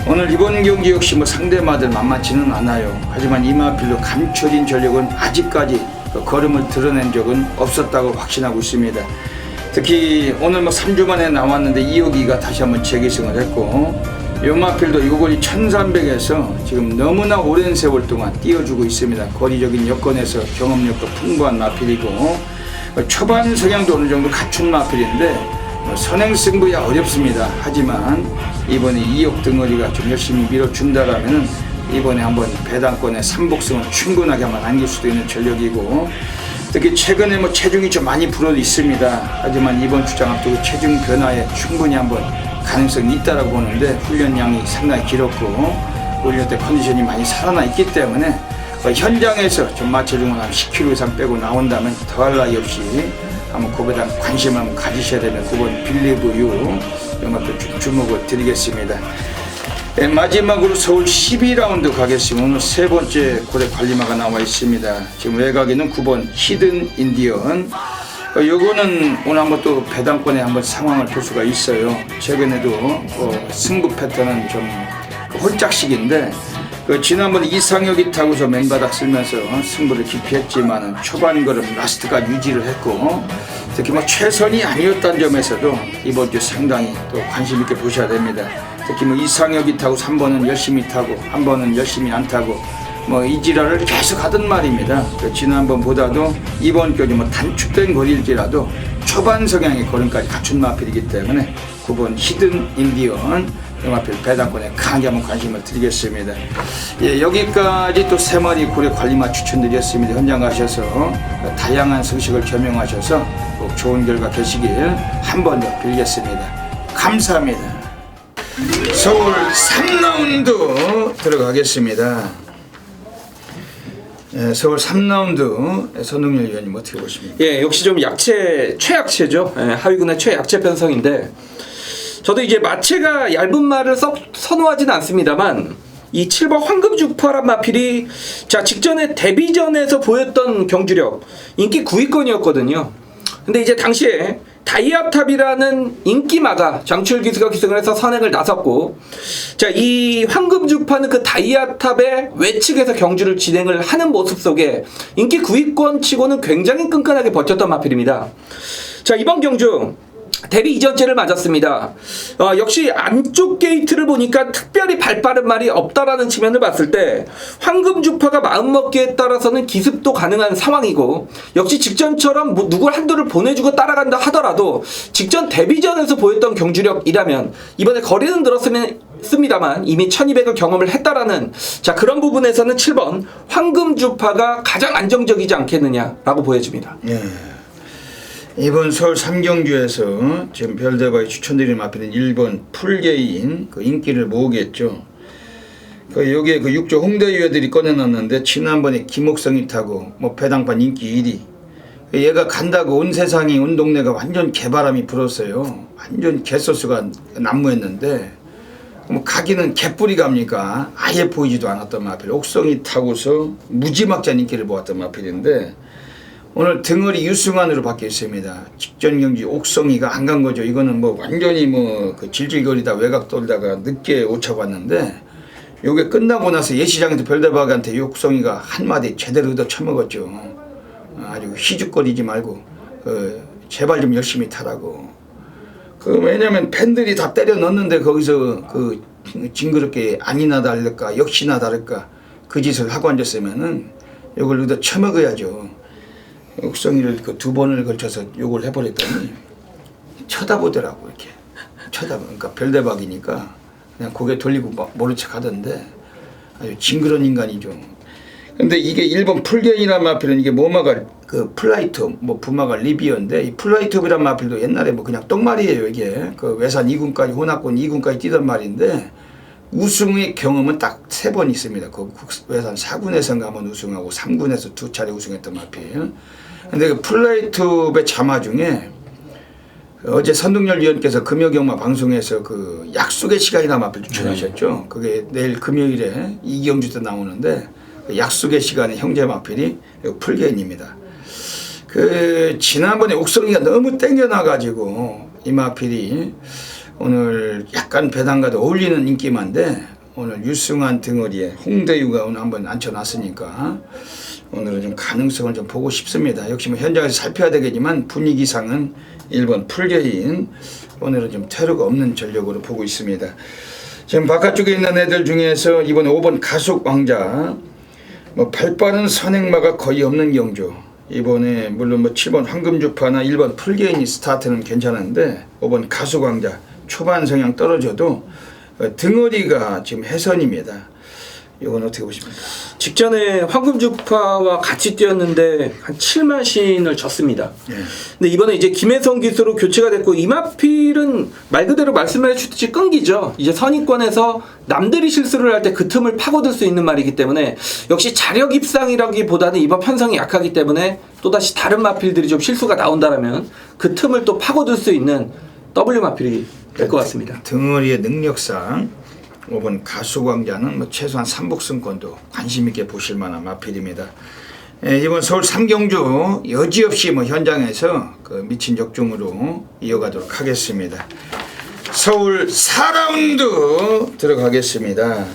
오늘 이번 경기 역시 뭐 상대마들 만만치는 않아요. 하지만 이 마필로 감춰진 전력은 아직까지 걸음을 드러낸 적은 없었다고 확신하고 있습니다. 특히 오늘 뭐 3주 만에 나왔는데 2억이가 다시 한번 재기승을 했고 이 마필도 요거리 1300에서 지금 너무나 오랜 세월 동안 띄워주고 있습니다. 거리적인 여건에서 경험력도 풍부한 마필이고 초반 성향도 어느 정도 갖춘 마필인데 선행승부야 어렵습니다. 하지만 이번에 2억 덩어리가 좀 열심히 밀어준다라면 이번에 한번 배당권의 3복승을 충분하게 한번 안길 수도 있는 전력이고 특히 최근에 뭐 체중이 좀 많이 불어 있습니다. 하지만 이번 주장 앞두고 체중 변화에 충분히 한번 가능성이 있다라고 보는데 훈련량이 상당히 길었고 훈련 때 컨디션이 많이 살아나 있기 때문에 현장에서 좀 맞춰주면 한 10kg 이상 빼고 나온다면 더할 나위 없이 한번 그거에 대한 관심 한번 가지셔야 되는 9번 빌리브 유 영화표 주목을 드리겠습니다. 네, 마지막으로 서울 12라운드 가겠습니다. 오늘 세 번째 고래 관리마가 나와 있습니다. 지금 외곽에는 9번 히든 인디언. 요거는 오늘 한번 또 배당권에 한번 상황을 볼 수가 있어요. 최근에도 승부 패턴은 좀 홀짝식인데 지난번 이상혁이 타고서 맨바닥 쓸면서 승부를 기피했지만 초반 걸음 라스트가 유지를 했고 특히 최선이 아니었다는 점에서도 이번 주 상당히 또 관심 있게 보셔야 됩니다. 특히 이상혁이 타고 3번은 열심히 타고 한 번은 열심히 안 타고 이 지랄을 계속 하던 말입니다. 지난번보다도 이번 경기 단축된 거리일지라도 초반 성향의 걸음까지 갖춘 마필이기 때문에 9번 히든 인디언 마필 배당권에 강하게 한번 관심을 드리겠습니다. 예, 여기까지 또 3마리 고래 관리마 추천드렸습니다. 현장 가셔서 다양한 성식을 겸용하셔서 꼭 좋은 결과 되시길 한 번 더 빌겠습니다. 감사합니다. 서울 3라운드 들어가겠습니다. 서울 3라운드 선동열 위원님 어떻게 보십니까? 예, 역시 좀 최약체죠. 하위군의 최약체 편성인데 저도 이제 마체가 얇은 말을 썩 선호하진 않습니다만 이 7번 황금주파란 마필이 직전에 데뷔전에서 보였던 경주력 인기 9위권이었거든요. 근데 이제 당시에 다이아탑이라는 인기마가 장추열 기수가 기승을 해서 선행을 나섰고 이 황금주파는 그 다이아탑의 외측에서 경주를 진행을 하는 모습 속에 인기 9위권 치고는 굉장히 끈끈하게 버텼던 마필입니다. 이번 경주 데뷔 이전째를 맞았습니다. 역시 안쪽 게이트를 보니까 특별히 발빠른 말이 없다라는 측면을 봤을 때 황금주파가 마음먹기에 따라서는 기습도 가능한 상황이고 역시 직전처럼 누굴 한두를 보내주고 따라간다 하더라도 직전 데뷔전에서 보였던 경주력이라면 이번에 거리는 늘었습니다만 이미 1200을 경험을 했다라는 그런 부분에서는 7번 황금주파가 가장 안정적이지 않겠느냐라고 보여집니다. 예. 이번 서울 3경주에서 지금 별대박이 추천드리는 마필은 1번 풀게인 인기를 모으겠죠. 여기에 6조 홍대유애들이 꺼내놨는데 지난번에 김옥성이 타고 배당판 인기 1위. 얘가 간다고 온 세상이 온 동네가 완전 개바람이 불었어요. 완전 개소스가 난무했는데 가기는 개뿔이 갑니까? 아예 보이지도 않았던 마필. 옥성이 타고서 무지막지한 인기를 모았던 마필인데 오늘 등허리 유승환으로 바뀌어 있습니다. 직전 경기 옥성이가 안 간 거죠. 이거는 완전히 질질거리다 외곽 돌다가 늦게 오차고 왔는데 요게 끝나고 나서 예시장에서 별대박한테 옥성이가 한마디 제대로 얻어 처먹었죠. 아주 희죽거리지 말고 제발 좀 열심히 타라고. 왜냐면 팬들이 다 때려 넣는데 거기서 징그럽게 아니나 다를까 역시나 다를까 그 짓을 하고 앉았으면은 요걸 얻어 처먹어야죠. 옥성이를 2번을 걸쳐서 욕을 해버렸더니 쳐다보더라고. 이렇게 쳐다보니까 별대박이니까 그냥 고개 돌리고 모른 척 하던데 아주 징그러운 인간이죠. 근데 이게 1번 풀게인이란 마필은 이게 모마가 플라이트 부마가 리비어인데 이 플라이트이란 마필도 옛날에 그냥 똥말이에요. 이게 외산 2군까지 호낙군 2군까지 뛰던 말인데 우승의 경험은 딱 3번 있습니다. 외산 4군에서 한번 우승하고 3군에서 2차례 우승했던 마필. 근데 플라이트의 자마 중에 어제 선동열 위원께서 금요경마 방송에서 약속의 시간이라는 마필 추천하셨죠. 그게 내일 금요일에 이경주 때 나오는데 약속의 시간의 형제 마필이 풀게인입니다. 지난번에 옥성이가 너무 땡겨나가지고 이 마필이 오늘 약간 배당과도 어울리는 인기만데 오늘 유승환 등어리에 홍대유가 오늘 한번 앉혀놨으니까 오늘은 좀 가능성을 좀 보고 싶습니다. 역시 현장에서 살펴야 되겠지만 분위기상은 1번 풀게인 오늘은 좀 퇴로가 없는 전력으로 보고 있습니다. 지금 바깥쪽에 있는 애들 중에서 이번에 5번 가속왕자 발빠른 선행마가 거의 없는 경주. 이번에 물론 7번 황금주파나 1번 풀게인이 스타트는 괜찮은데 5번 가속왕자 초반 성향 떨어져도 등어리가 지금 해선입니다. 이건 어떻게 보십니까? 직전에 황금주파와 같이 뛰었는데 한 7만 신을 졌습니다. 예. 근데 이번에 이제 김혜성 기수로 교체가 됐고 이마필은 말 그대로 말씀해 주듯이 끈기죠. 이제 선입권에서 남들이 실수를 할 때 그 틈을 파고들 수 있는 말이기 때문에 역시 자력 입상이라기보다는 이번 편성이 약하기 때문에 또다시 다른 마필들이 좀 실수가 나온다라면 그 틈을 또 파고들 수 있는 W 마필이 될 것 같습니다. 등어리의 능력상 이번 가수광자는 뭐 최소한 삼복승권도 관심 있게 보실 만한 마필입니다. 이번 서울 3경주 여지없이 뭐 현장에서 그 미친 적중으로 이어가도록 하겠습니다. 서울 4라운드 들어가겠습니다.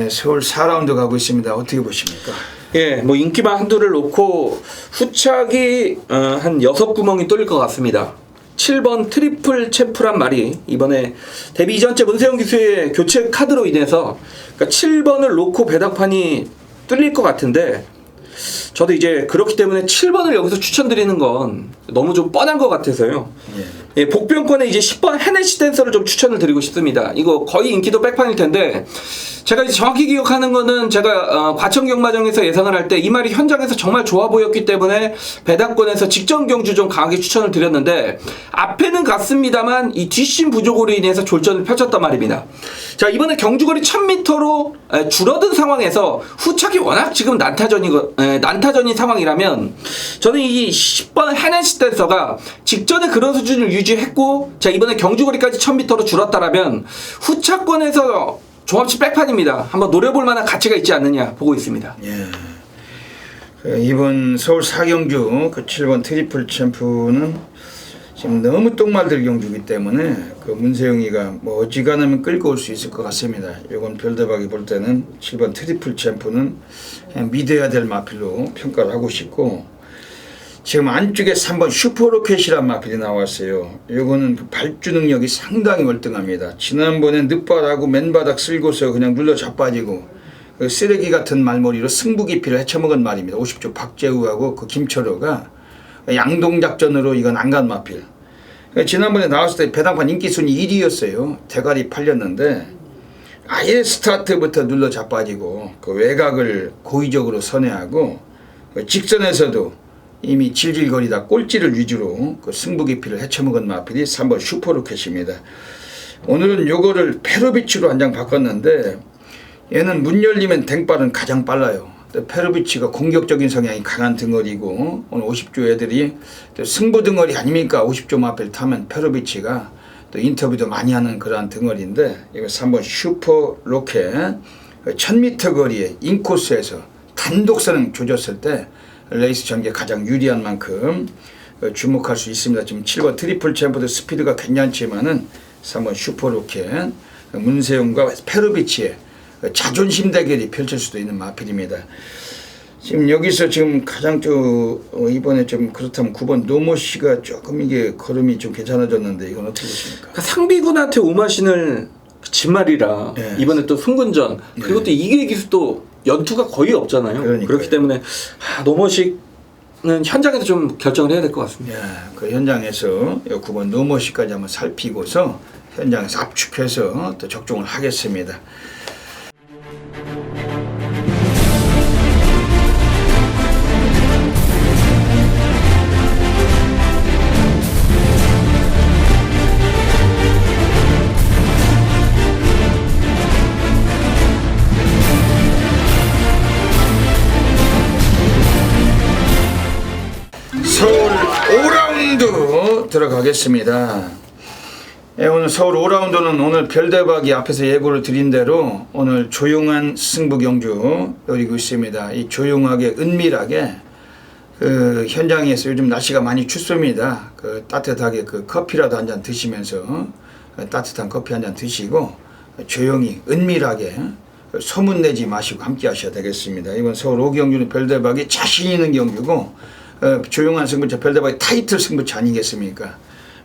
서울 4라운드 가고 있습니다. 어떻게 보십니까? 예, 뭐 인기만 한두를 놓고 후착이 한 6구멍이 뚫릴 것 같습니다. 7번 트리플 챔프란 말이 이번에 데뷔 이전째 문세영 기수의 교체 카드로 인해서 그러니까 7번을 놓고 배당판이 뚫릴 것 같은데 저도 이제 그렇기 때문에 7번을 여기서 추천드리는 건 너무 좀 뻔한 것 같아서요. 예, 복병권에 이제 10번 헤네시 댄서를 좀 추천을 드리고 싶습니다. 이거 거의 인기도 백판일 텐데 제가 이제 정확히 기억하는 거는 제가 과천 경마장에서 예상을 할 때 이 말이 현장에서 정말 좋아 보였기 때문에 배당권에서 직전 경주 좀 강하게 추천을 드렸는데 앞에는 갔습니다만 이 뒷심 부족으로 인해서 졸전을 펼쳤단 말입니다. 자, 이번에 경주거리 1000m로 줄어든 상황에서 후착이 워낙 지금 난타전인 상황이라면 저는 이 10번 헤네시 댄서가 직전에 그런 수준을 유지했고 자 이번에 경주거리까지 1000m로 줄었다라면 후차권에서 종합치 백판입니다. 한번 노려볼 만한 가치가 있지 않느냐 보고 있습니다. 예. 이번 서울 4경주 그 7번 트리플 챔프는 지금 너무 똥말들 경주이기 때문에 그 문세영이가 뭐 어지간하면 끌고 올 수 있을 것 같습니다. 이건 별대박이 볼 때는 7번 트리플 챔프는 그냥 믿어야 될 마필로 평가를 하고 싶고 지금 안쪽에 3번 슈퍼로켓이란 마필이 나왔어요. 이거는 그 발주 능력이 상당히 월등합니다. 지난번에 늦바닥하고 맨바닥 쓸고서 그냥 눌러 자빠지고 그 쓰레기 같은 말머리로 승부기피를 헤쳐먹은 말입니다. 50조 박재우하고 그 김철호가 양동작전으로 이건 안 간 마필. 지난번에 나왔을 때 배당판 인기순위 1위였어요. 대가리 팔렸는데 아예 스타트부터 눌러 자빠지고 그 외곽을 고의적으로 선회하고 직선에서도 이미 질질거리다 꼴찌를 위주로 그 승부기피를 헤쳐먹은 마필이 3번 슈퍼로켓입니다. 오늘은 요거를 페로비치로 한 장 바꿨는데 얘는 문 열리면 댕발은 가장 빨라요. 페로비치가 공격적인 성향이 강한 등어리고 오늘 50조 애들이 또 승부 등어리 아닙니까? 50조 마필 타면 페로비치가 또 인터뷰도 많이 하는 그러한 등어리인데 이거 3번 슈퍼로켓 1000m 거리에 인코스에서 단독선을 조졌을 때 레이스 전개 가장 유리한 만큼 주목할 수 있습니다. 지금 7번 트리플 챔프도 스피드가 괜찮지만은 3번 슈퍼로켓 문세영과 페로비치의 자존심 대결이 펼칠 수도 있는 마필입니다. 지금 여기서 지금 가장 이번에 좀 그렇다면 9번 노모씨가 조금 이게 걸음이 좀 괜찮아졌는데 이건 어떻게 보십니까? 그러니까 상비군한테 오마신을 진말이라 네. 이번에 또 승군전 그리고 또 이계 기수도 연투가 거의 없잖아요. 그러니까요. 그렇기 때문에 노모식은 현장에서 좀 결정을 해야 될 것 같습니다. 그 현장에서 9번 노모씨까지 한번 살피고서 현장에서 압축해서 또 적중을 하겠습니다. 서울 5라운드 들어가겠습니다. 오늘 서울 5라운드는 오늘 별대박이 앞에서 예고를 드린 대로 오늘 조용한 승부 경주 노리고 있습니다. 이 조용하게 은밀하게 그 현장에서 요즘 날씨가 많이 춥습니다. 그 따뜻하게 그 커피라도 한 잔 드시면서 따뜻한 커피 한 잔 드시고 조용히 은밀하게 소문내지 마시고 함께 하셔야 되겠습니다. 이번 서울 5경주는 별대박이 자신 있는 경주고 조용한 승부처 별대박이 타이틀 승부처 아니겠습니까?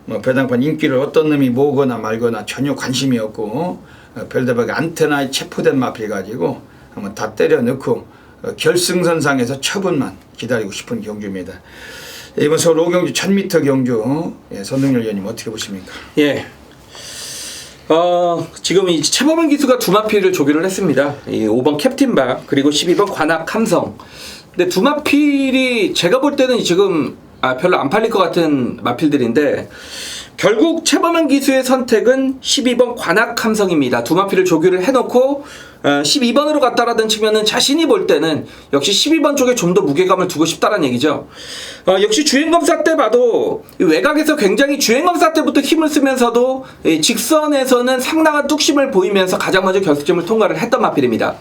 뭐 배당판 인기를 어떤 놈이 모으거나 말거나 전혀 관심이 없고 별대박이 안테나에 체포된 마필 가지고 한번 다 때려 넣고 결승선상에서 처분만 기다리고 싶은 경주입니다. 이번 서울 5경주 1000m 경주 선동열 의원님 어떻게 보십니까? 예. 지금 이 최범현 기수가 두 마필을 조기를 했습니다. 이 5번 캡틴박 그리고 12번 관악 함성. 근데 두 마필이 제가 볼 때는 지금 별로 안 팔릴 것 같은 마필들인데 결국 최범현 기수의 선택은 12번 관악 함성입니다. 두 마필을 조기를 해놓고 12번으로 갔다라는 측면은 자신이 볼 때는 역시 12번 쪽에 좀 더 무게감을 두고 싶다라는 얘기죠. 역시 주행검사 때 봐도 외곽에서 굉장히 주행검사 때부터 힘을 쓰면서도 직선에서는 상당한 뚝심을 보이면서 가장 먼저 결승점을 통과를 했던 마필입니다.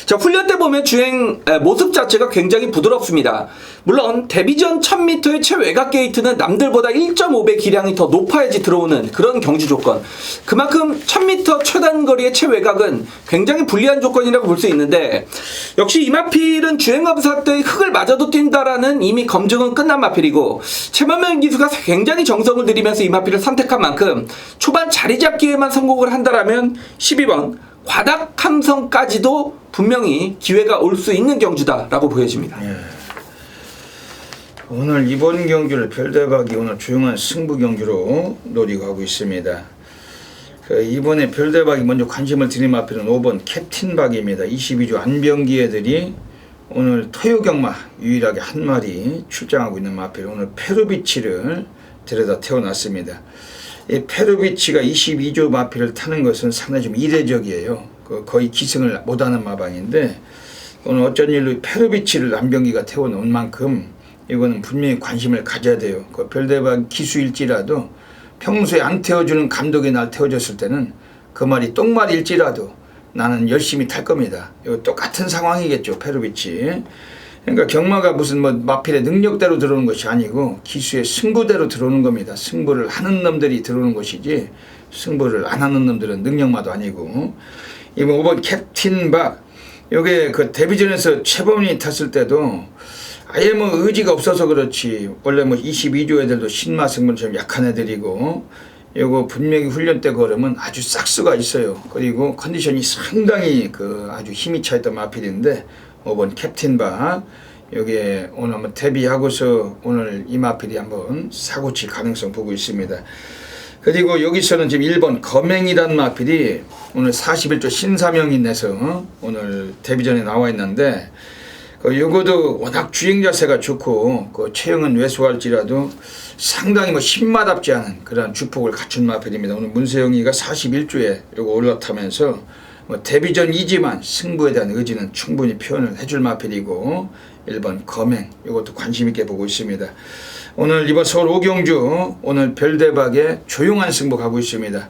자, 훈련 때 보면 주행 모습 자체가 굉장히 부드럽습니다. 물론 데뷔 전 1000m의 최외곽 게이트는 남들보다 1.5배 기량이 더 높아야지 들어오는 그런 경지 조건. 그만큼 1000m 최단거리의 최외곽은 굉장히 불리한 조건이라고 볼 수 있는데 역시 이 마필은 주행검사 때 흙을 맞아도 뛴다라는 이미 검증은 끝난 마필이고 최범현 기수가 굉장히 정성을 들이면서 이 마필을 선택한 만큼 초반 자리 잡기에만 성공을 한다라면 12번 관악 함성까지도 분명히 기회가 올 수 있는 경주다라고 보여집니다. 예. 오늘 이번 경주를 별대박이 오늘 조용한 승부 경주로 노리고 하고 있습니다. 이번에 별대박이 먼저 관심을 드린 마필은 5번 캡틴박입니다. 22주 안병기 애들이 오늘 토요경마 유일하게 한 마리 출장하고 있는 마필 오늘 페루비치를 데려다 태워놨습니다. 이 페루비치가 22조 마필을 타는 것은 상당히 좀 이례적이에요. 거의 기승을 못하는 마방인데 오늘 어쩐 일로 페루비치를 안병기가 태워놓은 만큼 이거는 분명히 관심을 가져야 돼요. 그 별대박 기수일지라도 평소에 안 태워주는 감독이 날 태워줬을 때는 그 말이 똥말일지라도 나는 열심히 탈 겁니다. 이거 똑같은 상황이겠죠. 페루비치. 그러니까 경마가 무슨 뭐 마필의 능력대로 들어오는 것이 아니고 기수의 승부대로 들어오는 겁니다. 승부를 하는 놈들이 들어오는 것이지 승부를 안 하는 놈들은 능력마도 아니고. 이번 5번 캡틴박 요게 그 데뷔전에서 최범이 탔을 때도 아예 뭐 의지가 없어서 그렇지 원래 뭐 22조 애들도 신마 승부는 좀 약한 애들이고 요거 분명히 훈련 때 걸으면 아주 싹수가 있어요. 그리고 컨디션이 상당히 아주 힘이 차있던 마필인데 5번 캡틴박 요게 오늘 한번 데뷔하고서 오늘 이 마필이 한번 사고칠 가능성 보고 있습니다. 그리고 여기서는 지금 1번 거맹이란 마필이 오늘 41조 신사명이 내서 오늘 데뷔전에 나와 있는데 요거도 워낙 주행 자세가 좋고 체형은 왜소할지라도 상당히 뭐 신마답지 않은 그런 주폭을 갖춘 마필입니다. 오늘 문세영이가 41조에 요거 올라타면서 뭐 데뷔전이지만 승부에 대한 의지는 충분히 표현을 해줄 마필이고 1번 거맹 요것도 관심 있게 보고 있습니다. 오늘 이번 서울 오경주 오늘 별대박에 조용한 승부 가고 있습니다.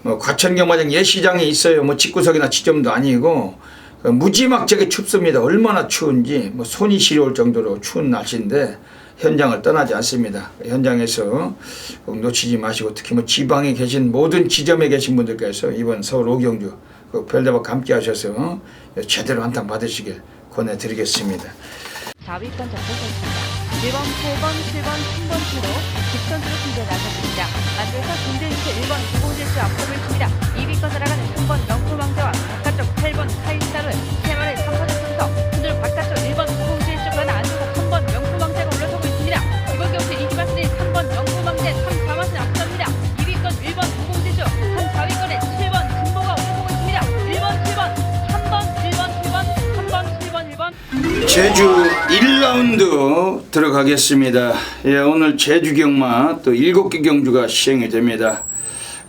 뭐 과천경마장 예시장에 있어요. 뭐 집구석이나 지점도 아니고 무지막지하게 춥습니다. 얼마나 추운지 뭐 손이 시려울 정도로 추운 날씨인데 현장을 떠나지 않습니다. 현장에서 꼭 놓치지 마시고 특히 뭐 지방에 계신 모든 지점에 계신 분들께서 이번 서울 오경주 별대박 함께 하셔서 제대로 한탕 받으시길 권해드리겠습니다. 4위권 전선했습니다. 1번, 8번, 7번, 3번 수로 직선으로 승부에 나섰습니다. 안쪽에서 김대윤수 1번 구공질수 앞서고 있습니다. 2위권 날아가는 3번 명품왕자와 바깥쪽 8번 카이스타를 세마를 3파전부터 순으로 바깥쪽 1번 구공질수가 안쪽에서 3번 명품왕자가 올라서고 있습니다. 이번 경주 이기마스는 3번 명품왕자 3, 4마신 앞섭니다. 2위권 1번 구공질수 3, 4위권에 7번 금보가 올라서고 있습니다. 1번, 7번, 3번, 1번, 7번, 3번, 7번, 1번 제주 1라운드 들어가겠습니다. 예, 오늘 제주 경마 또 7개 경주가 시행이 됩니다.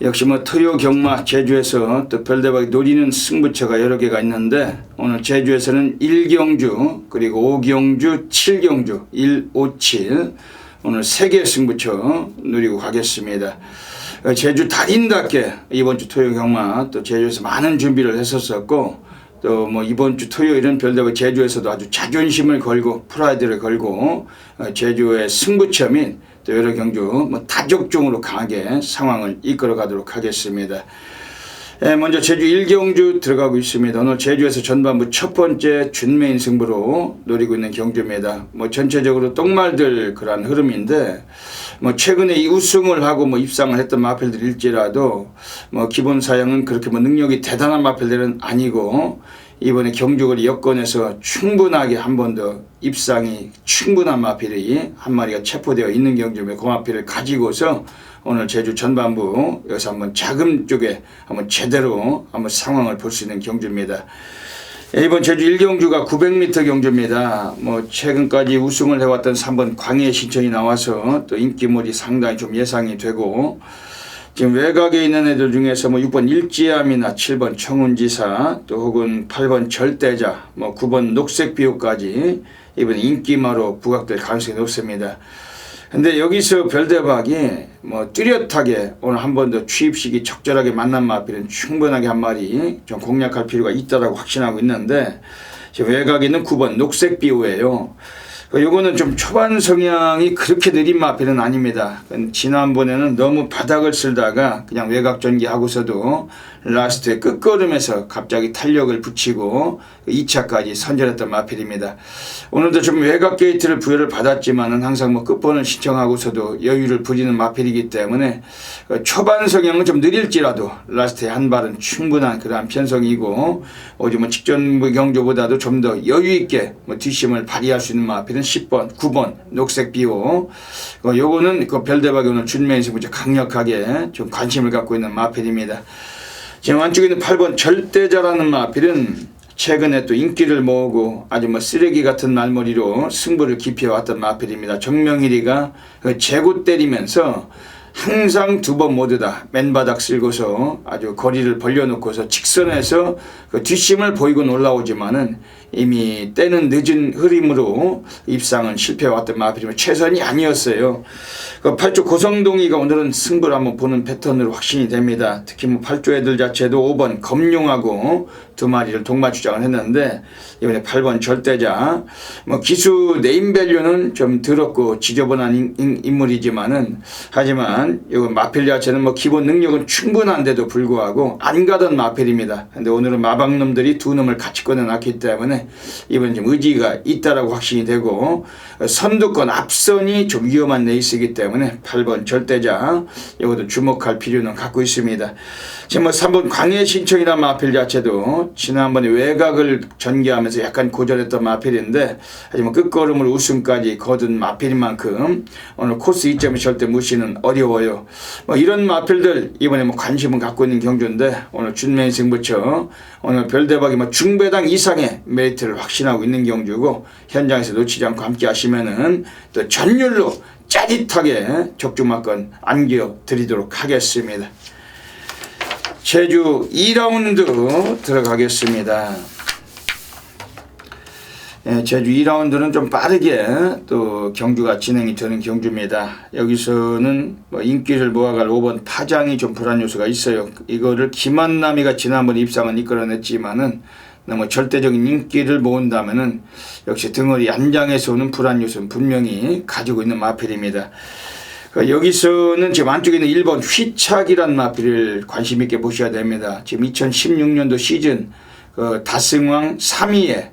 역시 뭐 토요 경마 제주에서 또 별대박이 노리는 승부처가 여러 개가 있는데 오늘 제주에서는 1경주 그리고 5경주 7경주 1, 5, 7 오늘 3개 승부처 누리고 가겠습니다. 제주 달인답게 이번 주 토요 경마 또 제주에서 많은 준비를 했었었고 또 뭐 이번 주 토요일은 별대박 제주에서도 아주 자존심을 걸고 프라이드를 걸고 제주의 승부처 및 또 여러 경주 뭐 다적중으로 강하게 상황을 이끌어 가도록 하겠습니다. 먼저 제주 1경주 들어가고 있습니다. 오늘 제주에서 전반부 첫 번째 준메인 승부로 노리고 있는 경주입니다. 뭐 전체적으로 똥말들 그러한 흐름인데 뭐 최근에 이 우승을 하고 뭐 입상을 했던 마필들일지라도 뭐 기본 사양은 그렇게 뭐 능력이 대단한 마필들은 아니고 이번에 경주거리 여건에서 충분하게 한 번 더 입상이 충분한 마필이 한 마리가 체포되어 있는 경주입니다. 그 마필을 가지고서 오늘 제주 전반부 여기서 한번 자금 쪽에 한번 제대로 한번 상황을 볼 수 있는 경주입니다. 이번 제주 1경주가 900m 경주입니다. 뭐 최근까지 우승을 해왔던 3번 광해 신천이 나와서 또 인기몰이 상당히 좀 예상이 되고, 지금 외곽에 있는 애들 중에서 뭐 6번 일지암이나 7번 청운지사 또 혹은 8번 절대자 뭐 9번 녹색비호까지 이번 인기마로 부각될 가능성이 높습니다. 근데 여기서 별대박이 뭐 뚜렷하게 오늘 한 번 더 취입식이 적절하게 만난 마필은 충분하게 한 마리 좀 공략할 필요가 있다라고 확신하고 있는데, 지금 외곽에 있는 9번 녹색비호예요. 요거는 좀 초반 성향이 그렇게 느린 마필은 아닙니다. 지난번에는 너무 바닥을 쓸다가 그냥 외곽 전개하고서도 라스트에 끝걸음에서 갑자기 탄력을 붙이고 2차까지 선전했던 마필입니다. 오늘도 좀 외곽 게이트를 부여를 받았지만은 항상 뭐 끝번을 신청하고서도 여유를 부리는 마필이기 때문에 초반 성향은 좀 느릴지라도 라스트에 한 발은 충분한 그러한 편성이고, 어제 뭐 직전 경주보다도 좀 더 여유 있게 뭐 뒷심을 발휘할 수 있는 마필은 10번, 9번 녹색 비호. 요거는 그 별대박이 오늘 준매에서 무지 강력하게 좀 관심을 갖고 있는 마필입니다. 지금 안쪽에 있는 8번 절대자라는 마필은 최근에 또 인기를 모으고 아주 뭐 쓰레기 같은 말머리로 승부를 기피해왔던 마필입니다. 정명일이가 재고 때리면서 항상 두 번 모두 다 맨바닥 쓸고서 아주 거리를 벌려놓고서 직선에서 그 뒷심을 보이고 올라오지만은 이미 때는 늦은 흐름으로 입상은 실패해왔던 마필이면 최선이 아니었어요. 그 8조 고성동이가 오늘은 승부를 한번 보는 패턴으로 확신이 됩니다. 특히 뭐 8조 애들 자체도 5번 검룡하고 두 마리를 동마 주장을 했는데, 이번에 8번 절대자 뭐 기수 네임밸류는 좀 더럽고 지저분한 인물이지만은, 하지만 이 마필 자체는 뭐 기본 능력은 충분한데도 불구하고 안 가던 마필입니다. 근데 오늘은 마방놈들이 두 놈을 같이 꺼내놨기 때문에 이번엔 좀 의지가 있다라고 확신이 되고, 선두권 앞선이 좀 위험한 레이스이기 때문에 8번 절대자 이것도 주목할 필요는 갖고 있습니다. 지금 뭐 3번 광해 신청이라는 마필 자체도 지난번에 외곽을 전개하면서 약간 고전했던 마필인데, 하지만 끝걸음으로 우승까지 거둔 마필인 만큼 오늘 코스 2점이 절대 무시는 어려워요. 뭐 이런 마필들 이번에 뭐 관심은 갖고 있는 경주인데, 오늘 준매인 승부처 오늘 별대박이 뭐 중배당 이상의 메리트를 확신하고 있는 경주고, 현장에서 놓치지 않고 함께 하시면은 또 전율로 짜릿하게 적중마건 안겨드리도록 하겠습니다. 제주 2라운드 들어가겠습니다. 제주 2라운드는 좀 빠르게 또 경주가 진행이 되는 경주입니다. 여기서는 뭐 인기를 모아갈 5번 파장이 좀 불안 요소가 있어요. 이거를 김한남이가 지난번 입상은 이끌어냈지만은 너무 절대적인 인기를 모은다면은 역시 등허리 안장에서 오는 불안 요소는 분명히 가지고 있는 마필입니다. 여기서는 지금 안쪽에 있는 1번 휘착이란 마필을 관심 있게 보셔야 됩니다. 지금 2016년도 시즌 다승왕 3위에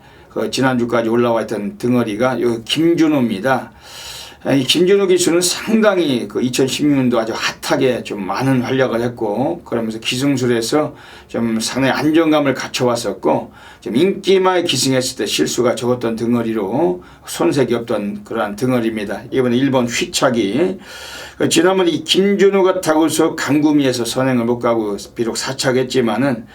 지난주까지 올라와 있던 등허리가 여기 김준호입니다. 이 김준호 기수는 상당히 2016년도 아주 핫하게 좀 많은 활약을 했고, 그러면서 기승술에서 좀 상당히 안정감을 갖춰왔었고, 좀 인기마에 기승했을 때 실수가 적었던 등허리로 손색이 없던 그러한 등허리입니다. 이번에 1번 휘착이 지난번에 이 김준호가 타고서 강구미에서 선행을 못 가고 비록 사착했지만은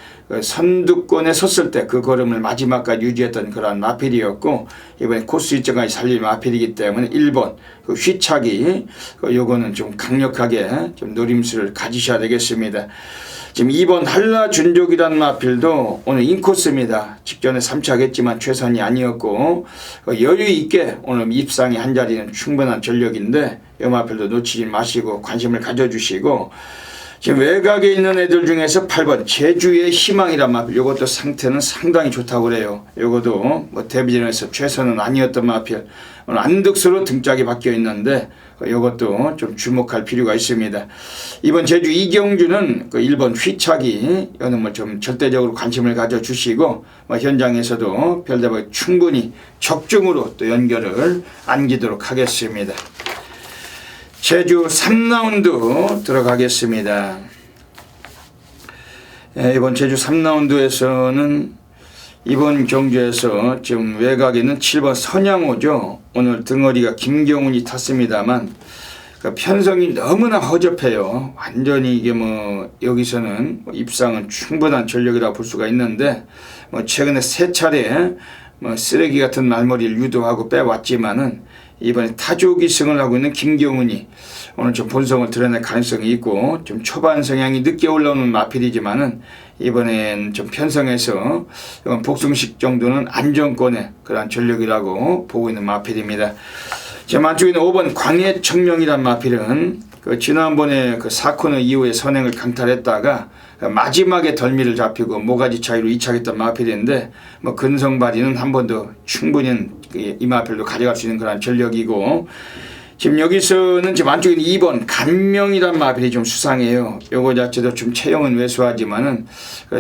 선두권에 섰을 때 그 걸음을 마지막까지 유지했던 그러한 마필이었고, 이번에 코스 일정까지 살릴 마필이기 때문에 1번 휘착이 요거는 좀 강력하게 좀 노림수를 가지셔야 되겠습니다. 지금 2번 한라준족이라는 마필도 오늘 인코스입니다. 직전에 3차 했지만 최선이 아니었고, 여유 있게 오늘 입상이 한 자리는 충분한 전력인데 이 마필도 놓치지 마시고 관심을 가져주시고, 지금 외곽에 있는 애들 중에서 8번 제주의 희망이란 마필, 요것도 상태는 상당히 좋다고 그래요. 요것도 뭐 데뷔전에서 최선은 아니었던 마필, 오늘 안득수로 등짝이 바뀌어 있는데 요것도 좀 주목할 필요가 있습니다. 이번 제주 이경주는 1번 휘착이 요는 뭐 좀 절대적으로 관심을 가져주시고, 뭐 현장에서도 별대박 충분히 적중으로 또 연결을 안기도록 하겠습니다. 제주 3라운드 들어가겠습니다. 이번 제주 3라운드에서는 이번 경주에서 지금 외곽에 있는 7번 선양호죠. 오늘 등어리가 김경훈이 탔습니다만 그 편성이 너무나 허접해요. 완전히 이게 뭐 여기서는 뭐 입상은 충분한 전력이라고 볼 수가 있는데 뭐 최근에 3차례 뭐 쓰레기 같은 말머리를 유도하고 빼왔지만은 이번에 타조기승을 하고 있는 김경훈이 오늘 좀 본성을 드러낼 가능성이 있고 좀 초반 성향이 늦게 올라오는 마필이지만은 이번엔 좀 편성해서 이건 복승식 정도는 안정권의 그러한 전력이라고 보고 있는 마필입니다. 지금 안쪽에 있는 5번 광해청명이란 마필은 그 지난번에 그 4코너 이후에 선행을 강탈했다가 마지막에 덜미를 잡히고 모가지 차이로 2차했던 마필인데 뭐 근성 발휘는 한 번 더 충분히 이 마필도 가져갈 수 있는 그런 전력이고 지금 여기서는 지금 안쪽에 있는 2번 간명이란 마필이 좀 수상해요. 요거 자체도 좀 체형은 왜소하지만은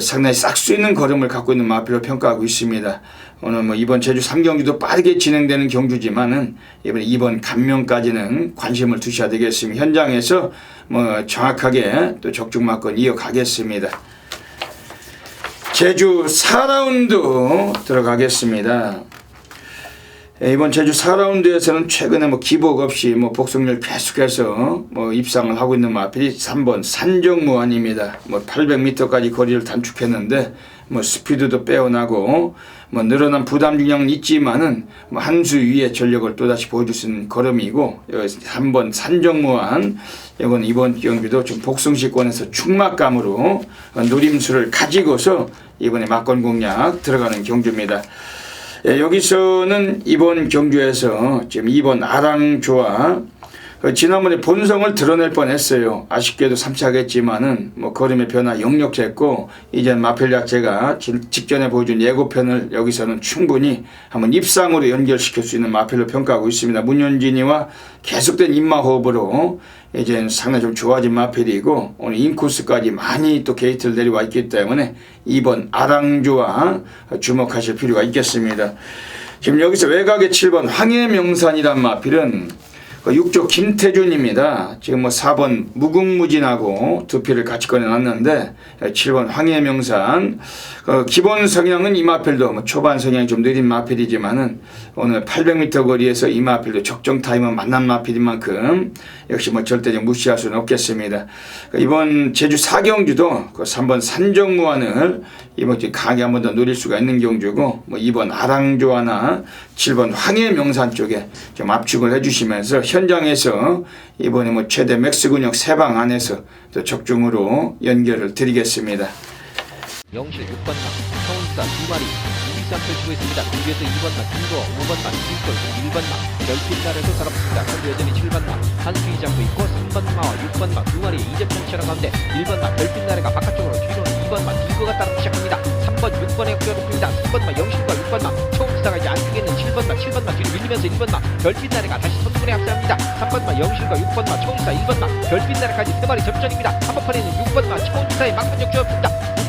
상당히 싹수 있는 걸음을 갖고 있는 마필로 평가하고 있습니다. 오늘 뭐 이번 제주 3경기도 빠르게 진행되는 경주지만은 이번에 2번 간명까지는 관심을 두셔야 되겠습니다. 현장에서 뭐 정확하게 또 적중마권 이어가겠습니다. 제주 4라운드 들어가겠습니다. 이번 제주 4라운드에서는 최근에 뭐 기복 없이 뭐 복승률 계속해서 뭐 입상을 하고 있는 마필이 3번 산정무한입니다. 뭐 800m까지 거리를 단축했는데 뭐 스피드도 빼어나고 뭐 늘어난 부담 중량은 있지만은 뭐 한 수 위의 전력을 또다시 보여줄 수 있는 걸음이고 3번 산정무한 이번 경기도 좀 복승식권에서 충막감으로 노림수를 가지고서 이번에 막권 공략 들어가는 경주입니다. 여기서는 이번 경주에서 지금 2번 아랑조와 지난번에 본성을 드러낼 뻔했어요. 아쉽게도 3차겠지만은 뭐 걸음의 변화 역력했고 이젠 마필 자체가 직전에 보여준 예고편을 여기서는 충분히 한번 입상으로 연결시킬 수 있는 마필로 평가하고 있습니다. 문현진이와 계속된 입마호흡으로 이제 상당히 좀 좋아진 마필이고 오늘 인코스까지 많이 또 게이트를 내려와 있기 때문에 2번 아랑조와 주목하실 필요가 있겠습니다. 지금 여기서 외곽의 7번 황해명산이란 마필은 6조 김태준입니다. 지금 뭐 4번 무궁무진하고 두 피를 같이 꺼내놨는데 7번 황해명산 기본 성향은 이 마필도 뭐 초반 성향이 좀 느린 마필이지만은 오늘 800m 거리에서 이 마필도 적정 타임은 만난 마필인 만큼 역시 뭐 절대적 무시할 수는 없겠습니다. 이번 제주 4경주도 그 3번 산정무한을 이번 주 강하게 한 번 더 노릴 수가 있는 경주고 뭐 2번 아랑조하나 7번 황해명산 쪽에 좀 압축을 해주시면서 현장에서 이번에 뭐 최대 맥스 근육 3방 안에서 또 적중으로 연결을 드리겠습니다. 영실 6번마 서울사 2마리 우비산 펼치고 있습니다. 뒤에서 2번마 김도 5번마 김돌 1번마 별빛날에서 살아붙습니다. 그런데 여전히 7번마 한수희 잡고 있고 3번마와 6번마 2마리의 이재평 치열한 가운데 1번마 별빛날에가 바깥쪽으로 뒤로는 2번마 딩거가 따르기 시작합니다. 3번 6번에 껴놓습니다. 3번마 영실과 6번마 초음사가 이제 안쪽에 있는 7번마 뒤로 밀리면서 1번마 별빛날에가 다시 선두분에 앞서갑니다. 3번마 영실과 6번마 초음사 1번마 별빛날에까지 3마리 접전입니다. 한번판에는 6번마 초음사의 막판적 주었습니다.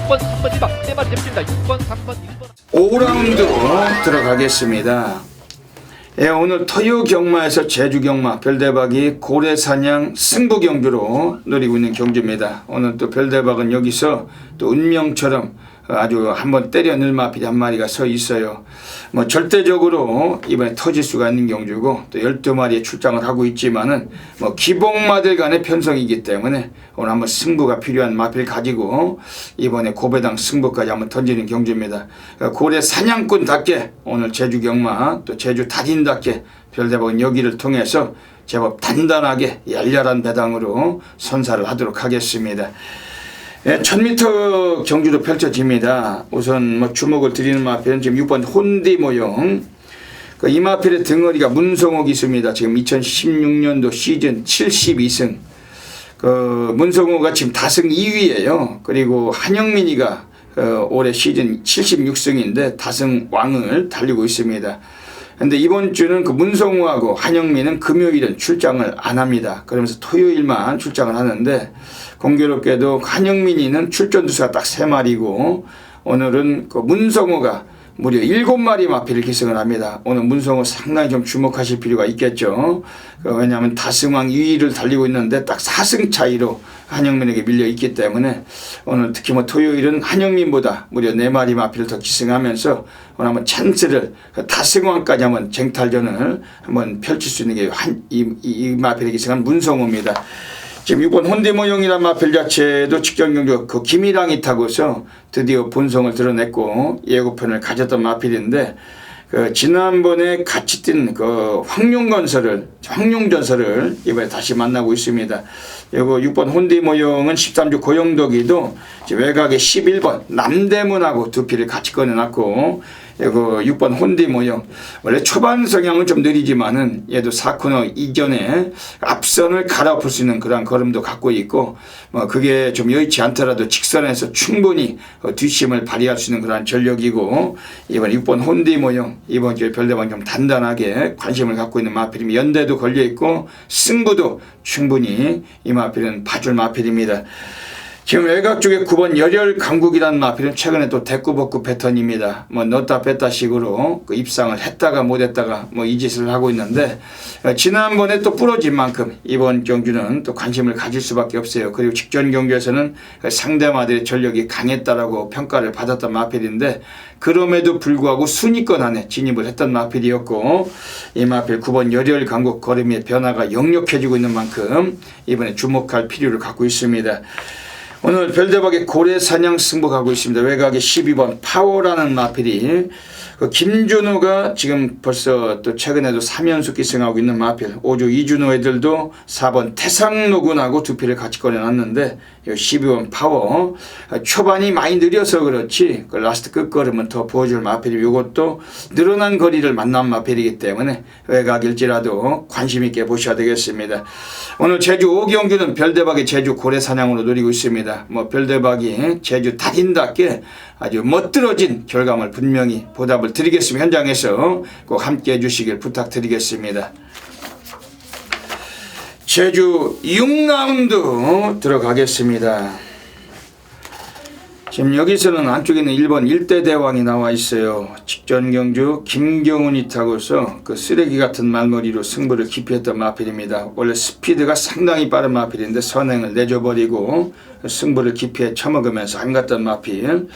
6번, 3번, 1번 3마리 접습니다. 6번, 3번, 1번 5라운드 들어가겠습니다. 오늘 토요 경마에서 제주 경마 별대박이 고래사냥 승부 경주로 노리고 있는 경주입니다. 오늘 또 별대박은 여기서 또 운명처럼 아주 한번 때려 넣을 마필이 한 마리가 서 있어요. 뭐 절대적으로 이번에 터질 수가 있는 경주고 또 12마리의 출장을 하고 있지만은 뭐 기복마들 간의 편성이기 때문에 오늘 한번 승부가 필요한 마필 가지고 이번에 고배당 승부까지 한번 던지는 경주입니다. 고래 사냥꾼답게 오늘 제주 경마 또 제주 달인답게 별대박은 여기를 통해서 제법 단단하게 열렬한 배당으로 선사를 하도록 하겠습니다. 1000m 경주로 펼쳐집니다. 우선 뭐 주목을 드리는 마필은 지금 6번 혼디 모형. 이 마필의 등어리가 문성옥이 있습니다. 지금 2016년도 시즌 72승. 문성옥가 지금 다승 2위예요. 그리고 한영민이가 올해 시즌 76승인데 다승 왕을 달리고 있습니다. 근데 이번 주는 그 문성우하고 한영민은 금요일은 출장을 안 합니다. 그러면서 토요일만 출장을 하는데 공교롭게도 한영민이는 출전 두수가 딱 3마리고 오늘은 그 문성우가 무려 7마리 마필을 기승을 합니다. 오늘 문성호 상당히 좀 주목하실 필요가 있겠죠. 왜냐하면 다승왕 2위를 달리고 있는데 딱 4승 차이로 한영민에게 밀려 있기 때문에 오늘 특히 뭐 토요일은 한영민보다 무려 4마리 마필을 더 기승하면서 오늘 한번 찬스를 다승왕까지 한번 쟁탈전을 한번 펼칠 수 있는 게 이 마필에 기승한 문성호입니다. 지금 6번 혼디모용이라는 마필 자체도 직전 경주 그 김일왕이 타고서 드디어 본성을 드러냈고 예고편을 가졌던 마필인데 그 지난번에 같이 뛴 그 황룡전설을 이번에 다시 만나고 있습니다. 요거 6번 혼디모용은 13주 고영덕이도 외곽에 11번 남대문하고 두 피를 같이 꺼내놨고 이거 6번 혼디모용 원래 초반 성향은 좀 느리지만은 얘도 4코너 이전에 앞선을 갈아엎을 수 있는 그런 걸음도 갖고 있고 뭐 그게 좀 여의치 않더라도 직선에서 충분히 뒷심을 발휘할 수 있는 그런 전력이고 이번 6번 혼디모용 이번 주에 별대방 좀 단단하게 관심을 갖고 있는 마필이면 연대도 걸려 있고 승부도 충분히 이 마필은 봐줄 마필입니다. 지금 외곽 쪽에 9번 열혈강국이라는 마필은 최근에 또 대꾸복구 패턴입니다. 뭐 넣었다 뺐다 식으로 그 입상을 했다가 못했다가 뭐 이 짓을 하고 있는데 지난번에 또 부러진 만큼 이번 경주는 또 관심을 가질 수밖에 없어요. 그리고 직전 경주에서는 상대마들의 전력이 강했다라고 평가를 받았던 마필인데 그럼에도 불구하고 순위권 안에 진입을 했던 마필이었고 이 마필 9번 열혈강국 걸음의 변화가 역력해지고 있는 만큼 이번에 주목할 필요를 갖고 있습니다. 오늘 별대박의 고래사냥 승부 가고 있습니다. 외곽에 12번 파워라는 마필이 그 김준호가 지금 벌써 또 최근에도 3연속 기승하고 있는 마필 5조 이준호 애들도 4번 태상노군하고 두 피를 같이 꺼내놨는데 12번 파워 초반이 많이 느려서 그렇지 그 라스트 끝걸음은 더 보여줄 마필이 이것도 늘어난 거리를 만난 마필이기 때문에 외곽일지라도 관심 있게 보셔야 되겠습니다. 오늘 제주 5경주는 별대박의 제주 고래사냥으로 노리고 있습니다. 뭐 별대박이 제주 달인답게 아주 멋들어진 결과물 분명히 보답을 드리겠습니다. 현장에서 꼭 함께 해주시길 부탁드리겠습니다. 제주 6라운드 들어가겠습니다. 지금 여기서는 안쪽에는 1번 1대 대왕이 나와 있어요. 직전 경주 김경훈이 타고서 그 쓰레기 같은 말머리로 승부를 기피했던 마필입니다. 원래 스피드가 상당히 빠른 마필인데 선행을 내줘버리고 승부를 기피해 처먹으면서 안 갔던 마필.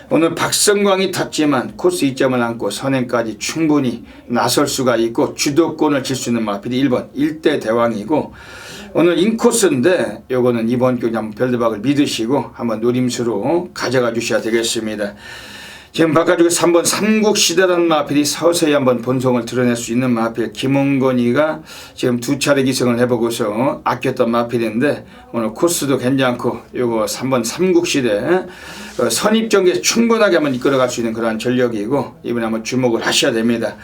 오늘 박성광이 탔지만 코스 2점을 안고 선행까지 충분히 나설 수가 있고 주도권을 질 수 있는 마필이 1번 1대 대왕이고 오늘 인코스인데 요거는 이번 경기 한번 별대박을 믿으시고 한번 노림수로 가져가 주셔야 되겠습니다. 지금 바깥쪽에 3번 삼국시대라는 마필이 서서히 한번 본성을 드러낼 수 있는 마필 김홍건이가 지금 2차례 기승을 해보고서 아꼈던 마필인데 오늘 코스도 괜찮고 요거 3번 삼국시대 선입전개에서 충분하게 한번 이끌어갈 수 있는 그러한 전력이고 이번에 한번 주목을 하셔야 됩니다.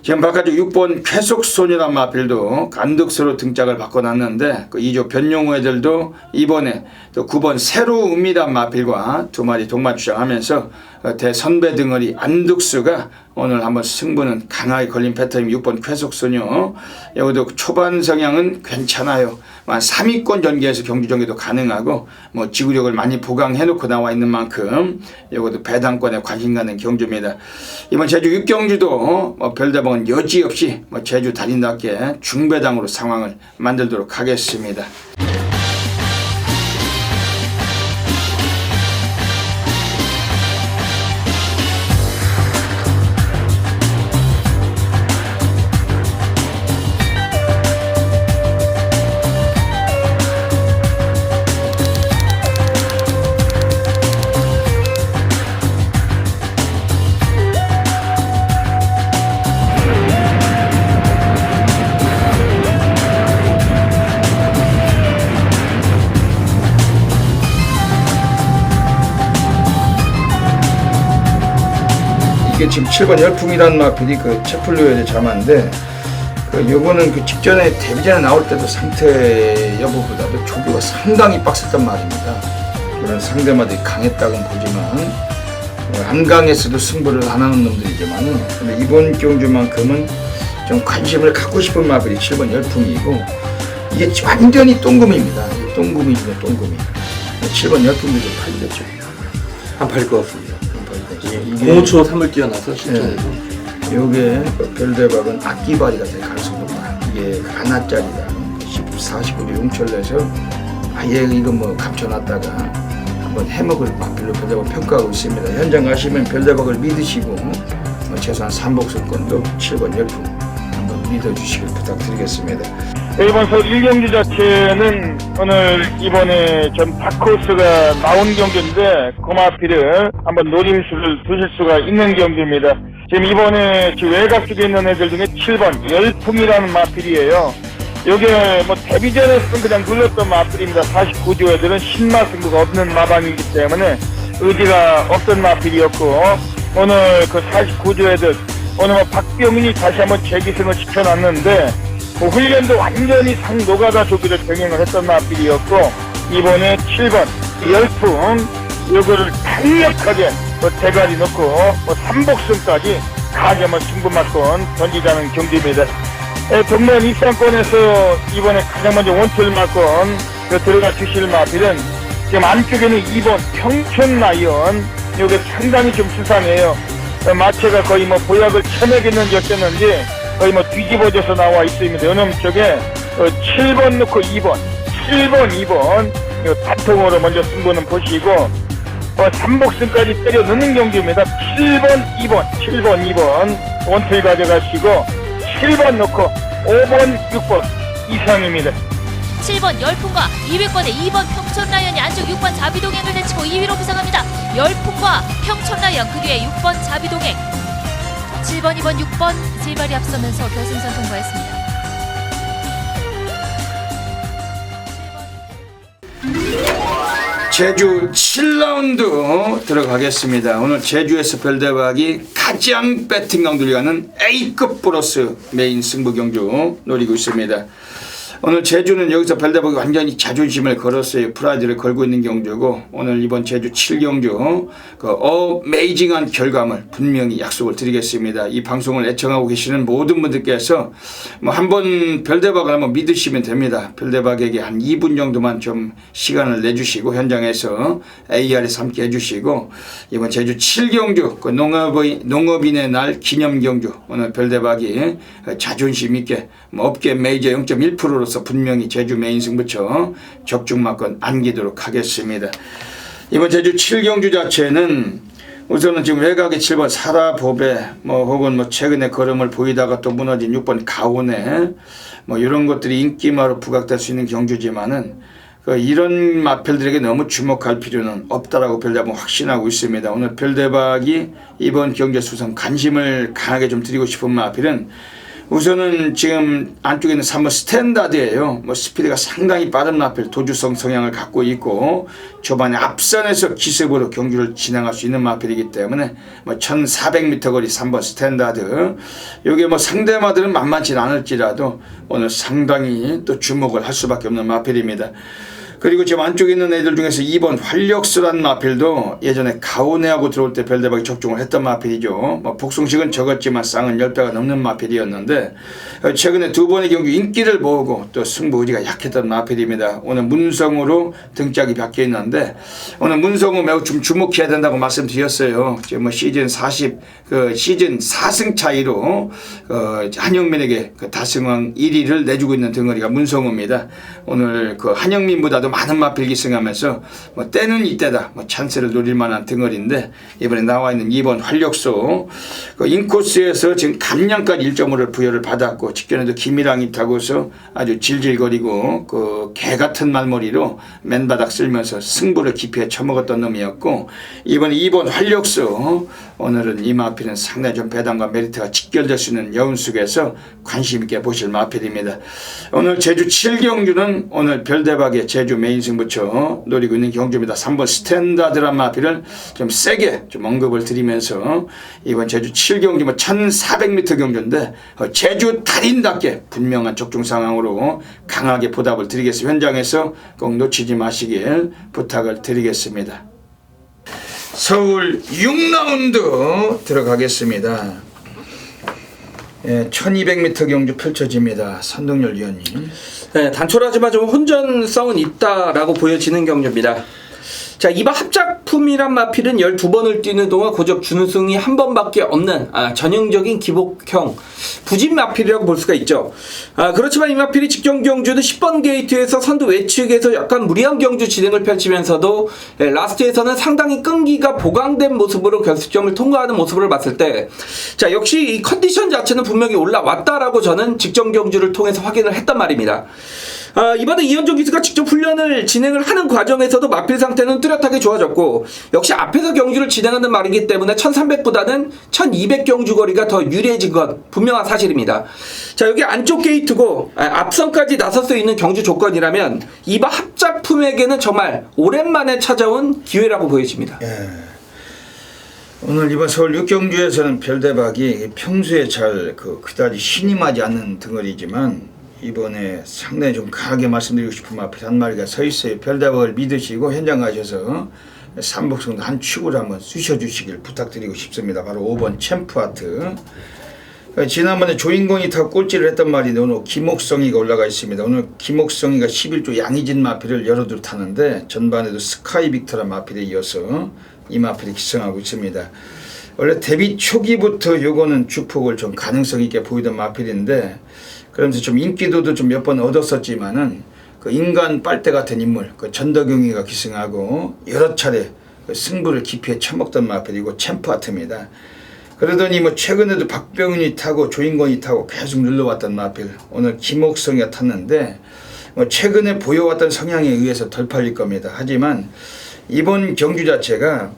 지금 바깥쪽 6번 쾌속소녀란 마필도 간득서로 등짝을 바꿔놨는데 그 2조 변용호 애들도 이번에 또 9번 새로움이란 마필과 두 마리 동반주장하면서 대선배 등어리 안득수가 오늘 한번 승부는 강하게 걸린 패턴이 6번 쾌속소녀 여기도 초반 성향은 괜찮아요. 3위권 전개에서 경주 전개도 가능하고 뭐 지구력을 많이 보강해놓고 나와 있는 만큼 이것도 배당권에 관심 갖는 경주입니다. 이번 제주 6경주도 별대방은 여지없이 제주 달인답게 중배당으로 상황을 만들도록 하겠습니다. 이게 지금 7번 열풍이라는 마필이 그 채플루엘의 자마인데 요거는 그 직전에 데뷔전에 나올 때도 상태 여부보다도 조교가 상당히 빡셌단 말입니다. 물론 상대마들이 강했다고는 보지만 안 강했어도 승부를 안 하는 놈들이지만은 근데 이번 경주만큼은 좀 관심을 갖고 싶은 마필이 7번 열풍이고 이게 완전히 똥금입니다. 똥금이죠 똥금이. 7번 열풍도 좀 팔렸죠. 안 팔릴 것 같습니다. 안 팔릴 것 공호초 3을 뛰어나서 실전에서. 요게 별대박은 악기발이가 될 가능성이 높아. 이게 하나짜리다. 49도 용철내서 아예 이거 뭐 감춰놨다가 한번 해먹을 마필로 별대박 평가하고 있습니다. 현장 가시면 별대박을 믿으시고 최소한 3복승권도 7번 열풍 한번 믿어주시길 부탁드리겠습니다. 이번 서울 1경기 자체는 오늘 이번에 전 다크호스가 나온 경기인데 그 마필을 한번 노림수를 두실 수가 있는 경기입니다. 지금 이번에 지금 외곽 쪽에 있는 애들 중에 7번 열풍이라는 마필이에요. 이게 뭐 데뷔전에서는 그냥 눌렀던 마필입니다. 49조 애들은 신마 승부가 없는 마방이기 때문에 의지가 없던 마필이었고 오늘 그 49조 애들 오늘 뭐 박병민이 다시 한번 재기승을 시켜놨는데 그 훈련도 완전히 상노가다 조기를 병행을 했던 마필이었고 이번에 7번 열풍 요거를 강력하게 대가리 넣고 3복승까지 가져만 승부만권 던지자는 경기입니다. 동면 입상권에서 이번에 가장 먼저 원투를 맞건 들어가 주실 마필은 지금 안쪽에는 2번 평촌 라이언 요게 상당히 좀 수상해요. 마체가 거의 뭐 보약을 쳐내겠는지 어쨌는지 거의 뭐 뒤집어져서 나와 있습니다. 요놈 쪽에 7번 넣고 2번 7번 2번 단통으로 먼저 승부는 보시고 3복승까지 때려 넣는 경기입니다. 7번 2번 원투를 가져가시고 7번 넣고 5번 6번 이상입니다. 7번 열풍과 200번의 2번 평촌라이언이 안쪽 6번 자비동행을 내치고 2위로 부상합니다. 열풍과 평촌라이언 그 뒤에 6번 자비동행 7번 2번 6번 3발이 앞서면서 결승선 통과했습니다. 제주 7라운드 들어가겠습니다. 오늘 제주에서 별대박이 가장 배팅 강도를 가는 A급 플러스 메인 승부 경주 노리고 있습니다. 오늘 제주는 여기서 별대박이 완전히 자존심을 걸었어요. 프라이드를 걸고 있는 경주고 오늘 이번 제주 7경주 그 어메이징한 결과물 분명히 약속을 드리겠습니다. 이 방송을 애청하고 계시는 모든 분들께서 뭐 한번 별대박을 한번 믿으시면 됩니다. 별대박에게 한 2분 정도만 좀 시간을 내주시고 현장에서 AR에서 함께 해주시고 이번 제주 7경주 그 농업인의 날 기념경주 오늘 별대박이 자존심 있게 업계 메이저 0.1%로 분명히 제주 메인 승부처 적중마권 안기도록 하겠습니다. 이번 제주 7경주 자체는 우선은 지금 외곽의 7번 사라보배 혹은 최근에 걸음을 보이다가 또 무너진 6번 가오네 이런 것들이 인기마로 부각될 수 있는 경주지만은 이런 마필들에게 너무 주목할 필요는 없다라고 별대박은 확신하고 있습니다. 오늘 별대박이 이번 경주에서 우선 관심을 강하게 좀 드리고 싶은 마필은 우선은 지금 안쪽에 있는 3번 스탠다드예요. 스피드가 상당히 빠른 마필 도주성 성향을 갖고 있고 초반에 앞선에서 기습으로 경주를 진행할 수 있는 마필이기 때문에 1400m 거리 3번 스탠다드 요게 상대마들은 만만치 않을지라도 오늘 상당히 또 주목을 할 수밖에 없는 마필입니다. 그리고 지금 안쪽에 있는 애들 중에서 2번 활력수란 마필도 예전에 가오네하고 들어올 때 별대박이 적중을 했던 마필이죠. 복숭식은 적었지만 쌍은 10배가 넘는 마필이었는데 최근에 두 번의 경기 인기를 모으고 또 승부 의지가 약했던 마필입니다. 오늘 문성으로 등짝이 바뀌어 있는데 오늘 문성우 매우 좀 주목해야 된다고 말씀드렸어요. 지금 시즌 4승 차이로 한영민에게 다승왕 1위를 내주고 있는 덩어리가 문성우입니다. 오늘 한영민보다도 많은 마필 기승하면서 때는 이때다 찬스를 노릴 만한 덩어리인데 이번에 나와 있는 2번 활력소 인코스에서 지금 감량까지 1.5를 부여를 받았고 직전에도 김이랑이 타고서 아주 질질거리고 개같은 말머리로 맨바닥 쓸면서 승부를 기피해 처먹었던 놈이었고 이번에 2번 활력소 오늘은 이 마필은 상당히 좀 배당과 메리트가 직결될 수 있는 여운숙에서 관심 있게 보실 마필입니다. 오늘 제주 7경주는 오늘 별대박의 제주 메인 승부처 노리고 있는 경주입니다. 3번 스탠다드란 마필을 좀 세게 좀 언급을 드리면서 이번 제주 7경주 1400m 경주인데 제주 달인답게 분명한 적중 상황으로 강하게 보답을 드리겠습니다. 현장에서 꼭 놓치지 마시길 부탁을 드리겠습니다. 서울 6라운드 들어가겠습니다. 1200m 경주 펼쳐집니다. 선동열 위원님. 네, 단촐하지만 좀 혼전성은 있다라고 보여지는 경주입니다. 자, 이번 합작품이란 마필은 12번을 뛰는 동안 고적 준우승이 한 번밖에 없는 전형적인 기복형 부진 마필이라고 볼 수가 있죠. 그렇지만 이 마필이 직전 경주도 10번 게이트에서 선두 외측에서 약간 무리한 경주 진행을 펼치면서도 라스트에서는 상당히 끈기가 보강된 모습으로 결승점을 통과하는 모습을 봤을 때, 자, 역시 이 컨디션 자체는 분명히 올라왔다라고 저는 직전 경주를 통해서 확인을 했단 말입니다. 이번에 이현종 기수가 직접 훈련을 진행을 하는 과정에서도 마필 상태는 뚜렷하게 좋아졌고, 역시 앞에서 경주를 진행하는 말이기 때문에 1300보다는 1200 경주 거리가 더 유리해진 것 분명한 사실입니다. 자, 여기 안쪽 게이트고 앞선까지 나설 수 있는 경주 조건이라면 이번 합작품에게는 정말 오랜만에 찾아온 기회라고 보여집니다. 예. 오늘 이번 서울 6경주에서는 별대박이 평소에 잘 그다지 신임하지 않는 덩어리지만 이번에 상당히 좀 강하게 말씀드리고 싶은 마필 한 마리가 서 있어요. 별대박을 믿으시고 현장 가셔서 삼복성도 한 축으로 한번 쑤셔주시길 부탁드리고 싶습니다. 바로 5번 챔프아트. 지난번에 조인권이 타고 꼴찌를 했단 말인데 오늘 김옥성이가 올라가 있습니다. 오늘 김옥성이가 11조 양의진 마필을 여러 두 타는데 전반에도 스카이 빅터라 마필에 이어서 이 마필이 기승하고 있습니다. 원래 데뷔 초기부터 요거는 주폭을 좀 가능성 있게 보이던 마필인데, 그러면서 좀 인기도도 좀 몇 번 얻었었지만은 그 인간 빨대 같은 인물, 그 전덕용이가 기승하고 여러 차례 그 승부를 기피해 처먹던 마필이고 챔프아트입니다. 그러더니 뭐 최근에도 박병윤이 타고 조인권이 타고 계속 눌러왔던 마필, 오늘 김옥성이가 탔는데 뭐 최근에 보여왔던 성향에 의해서 덜 팔릴 겁니다. 하지만 이번 경주 자체가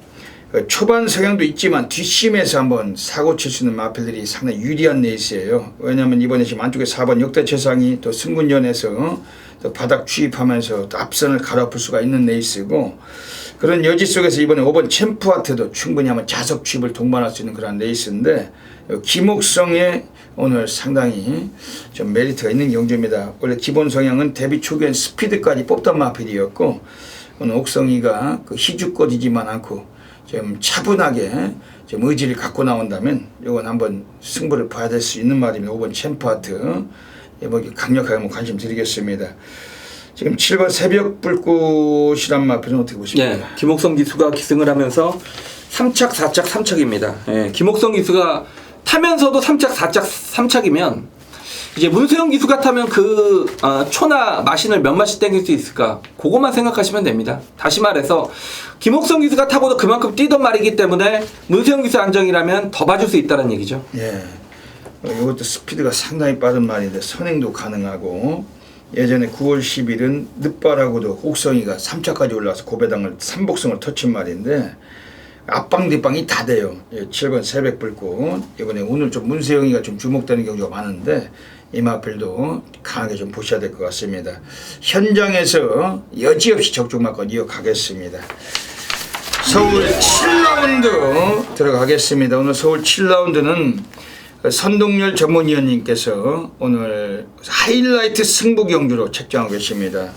초반 성향도 있지만 뒷심에서 한번 사고 칠 수 있는 마필들이 상당히 유리한 레이스예요. 왜냐하면 이번에 지금 안쪽에 4번 역대 최상이 또 승군전에서 또 바닥 추입하면서 또 앞선을 갈아엎을 수가 있는 레이스고, 그런 여지 속에서 이번에 5번 챔프아트도 충분히 한번 자석 추입을 동반할 수 있는 그런 레이스인데, 김옥성의 오늘 상당히 좀 메리트가 있는 경주입니다. 원래 기본 성향은 데뷔 초기엔 스피드까지 뽑던 마필이었고, 오늘 옥성이가 그 희죽거리지만 않고 좀 차분하게 좀 의지를 갖고 나온다면 이건 한번 승부를 봐야 될 수 있는 말입니다. 5번 챔프아트 이번 강력하게 한번 관심 드리겠습니다. 지금 7번 새벽 불꽃이란 마필은 어떻게 보십니까? 예, 김옥성 기수가 기승을 하면서 3착, 4착, 3착입니다. 예, 김옥성 기수가 타면서도 3착, 4착, 3착이면 이제 문세영 기수가 타면 초나 마신을 몇 마씩 땡길 수 있을까? 그것만 생각하시면 됩니다. 다시 말해서 김옥성 기수가 타고도 그만큼 뛰던 말이기 때문에 문세영 기수 안정이라면 더 봐줄 수 있다는 얘기죠. 예, 이것도 스피드가 상당히 빠른 말인데 선행도 가능하고, 예전에 9월 10일은 늦바라고도 옥성이가 3차까지 올라와서 고배당을 삼복성을 터친 말인데 앞방 뒷방이 다 돼요. 7번 새벽불꽃, 이번에 오늘 좀 문세영이가 좀 주목되는 경우가 많은데 이 마필도 강하게 좀 보셔야 될 것 같습니다. 현장에서 여지없이 적중마건 이어가겠습니다. 서울 7라운드 들어가겠습니다. 오늘 서울 7라운드는 선동열 전문위원님께서 오늘 하이라이트 승부 경주로 책정하고 계십니다.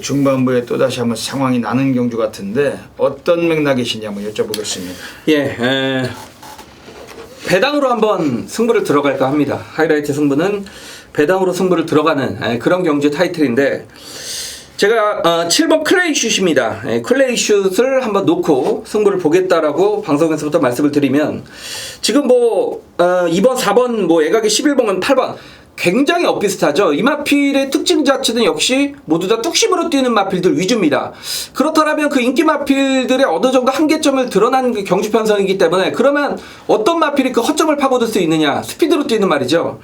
중반부에 또다시 한번 상황이 나는 경주 같은데 어떤 맥락이시냐 한번 여쭤보겠습니다. 예, 배당으로 한번 승부를 들어갈까 합니다. 하이라이트 승부는 배당으로 승부를 들어가는 그런 경주 타이틀인데, 제가 7번 클레이슛입니다. 클레이슛을 한번 놓고 승부를 보겠다라고 방송에서부터 말씀을 드리면, 지금 이번 4번 애각의 11번은 8번 굉장히 엇비슷하죠. 이 마필의 특징 자체는 역시 모두 다 뚝심으로 뛰는 마필들 위주입니다. 그렇다면 그 인기 마필들의 어느 정도 한계점을 드러난 그 경주 편성이기 때문에, 그러면 어떤 마필이 그 허점을 파고들 수 있느냐? 스피드로 뛰는 말이죠.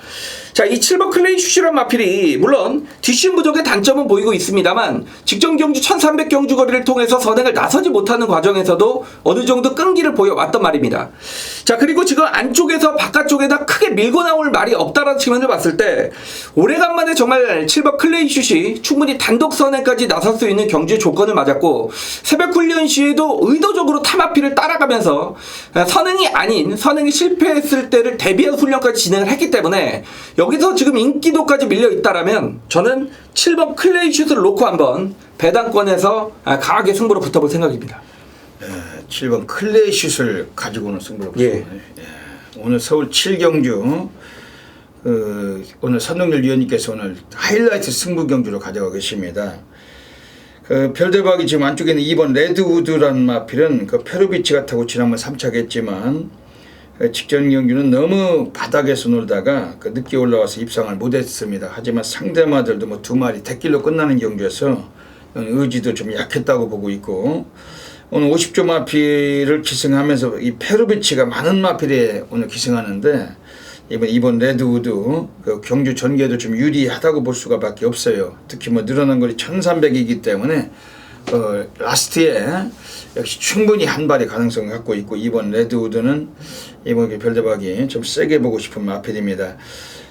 자, 이 7번 클레이슛이란 마필이 물론 뒷심 부족의 단점은 보이고 있습니다만 직전 경주 1300 경주 거리를 통해서 선행을 나서지 못하는 과정에서도 어느 정도 끈기를 보여왔단 말입니다. 자, 그리고 지금 안쪽에서 바깥쪽에다 크게 밀고 나올 말이 없다라는 측면을 봤을 때 오래간만에 정말 7번 클레이슛이 충분히 단독 선행까지 나설 수 있는 경주의 조건을 맞았고, 새벽 훈련 시에도 의도적으로 타마필을 따라가면서 선행이 실패했을 때를 대비한 훈련까지 진행을 했기 때문에 여기서 지금 인기도까지 밀려 있다라면 저는 7번 클레이슛을 놓고 한번 배당권에서 강하게 승부로 붙어볼 생각입니다. 7번 클레이슛을 가지고 오는 승부로 붙어보네요. 오늘 서울 7경주 오늘 선동열 위원님께서 오늘 하이라이트 승부 경주로 가져가 계십니다. 그 별대박이 지금 안쪽에 있는 2번 레드우드라는 마필은 그 페루비치가 타고 지난번 3차 했지만 그 직전 경주는 너무 바닥에서 놀다가 그 늦게 올라와서 입상을 못했습니다. 하지만 상대마들도 뭐 2마리 대길로 끝나는 경주에서 의지도 좀 약했다고 보고 있고, 오늘 50조 마필을 기승하면서 이 페루비치가 많은 마필에 오늘 기승하는데 이번 2번 레드우드 그 경주 전개도 좀 유리하다고 볼 수가 밖에 없어요. 특히 뭐 늘어난 거리 1300이기 때문에 라스트에 역시 충분히 한 발의 가능성을 갖고 있고, 이번 레드우드는 이번 별대박이 좀 세게 보고 싶은 마필입니다.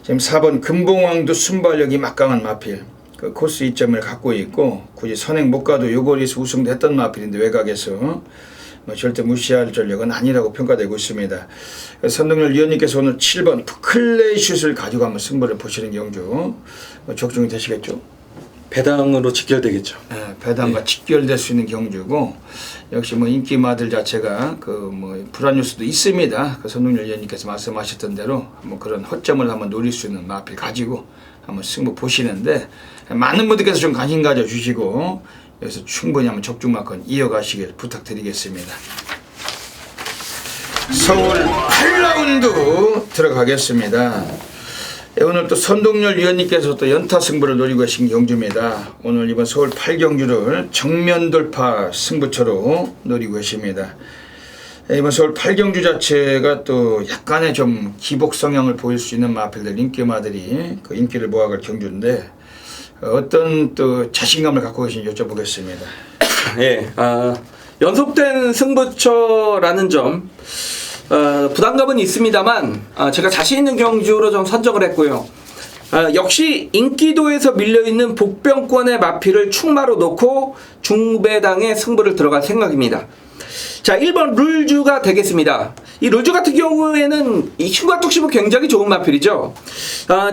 지금 4번 금봉왕도 순발력이 막강한 마필, 그 코스 2점을 갖고 있고 굳이 선행 못 가도 요거리에서 우승도 했던 마필인데 외곽에서 뭐 절대 무시할 전력은 아니라고 평가되고 있습니다. 선동열 위원님께서 오늘 7번 클레이슛을 가지고 한번 승부를 보시는 경주 뭐 적중이 되시겠죠? 배당으로 직결되겠죠. 네, 배당과 직결될 수 있는 경주고, 역시 뭐 인기마들 자체가 그 뭐 불안 요소도 있습니다. 그 선동열 위원님께서 말씀하셨던 대로 뭐 그런 허점을 한번 노릴 수 있는 마필 가지고 한번 승부 보시는데, 많은 분들께서 좀 관심 가져 주시고 여기서 충분히 한번 적중마건 이어가시길 부탁드리겠습니다. 서울 8라운드 들어가겠습니다. 오늘 또 선동열 위원님께서 또 연타 승부를 노리고 계신 경주입니다. 오늘 이번 서울 8경주를 정면 돌파 승부처로 노리고 계십니다. 이번 서울 8경주 자체가 또 약간의 좀 기복 성향을 보일 수 있는 마필들, 인기마들이 그 인기를 모아갈 경주인데 어떤 또 자신감을 갖고 계신지 여쭤보겠습니다. 예, 연속된 승부처라는 점 부담감은 있습니다만 제가 자신 있는 경주로 좀 선정을 했고요. 역시 인기도에서 밀려있는 복병권의 마필을 충마로 놓고 중배당의 승부를 들어갈 생각입니다. 자, 1번 룰주가 되겠습니다. 이 룰주 같은 경우에는 이 힘과 뚝심은 굉장히 좋은 마필이죠.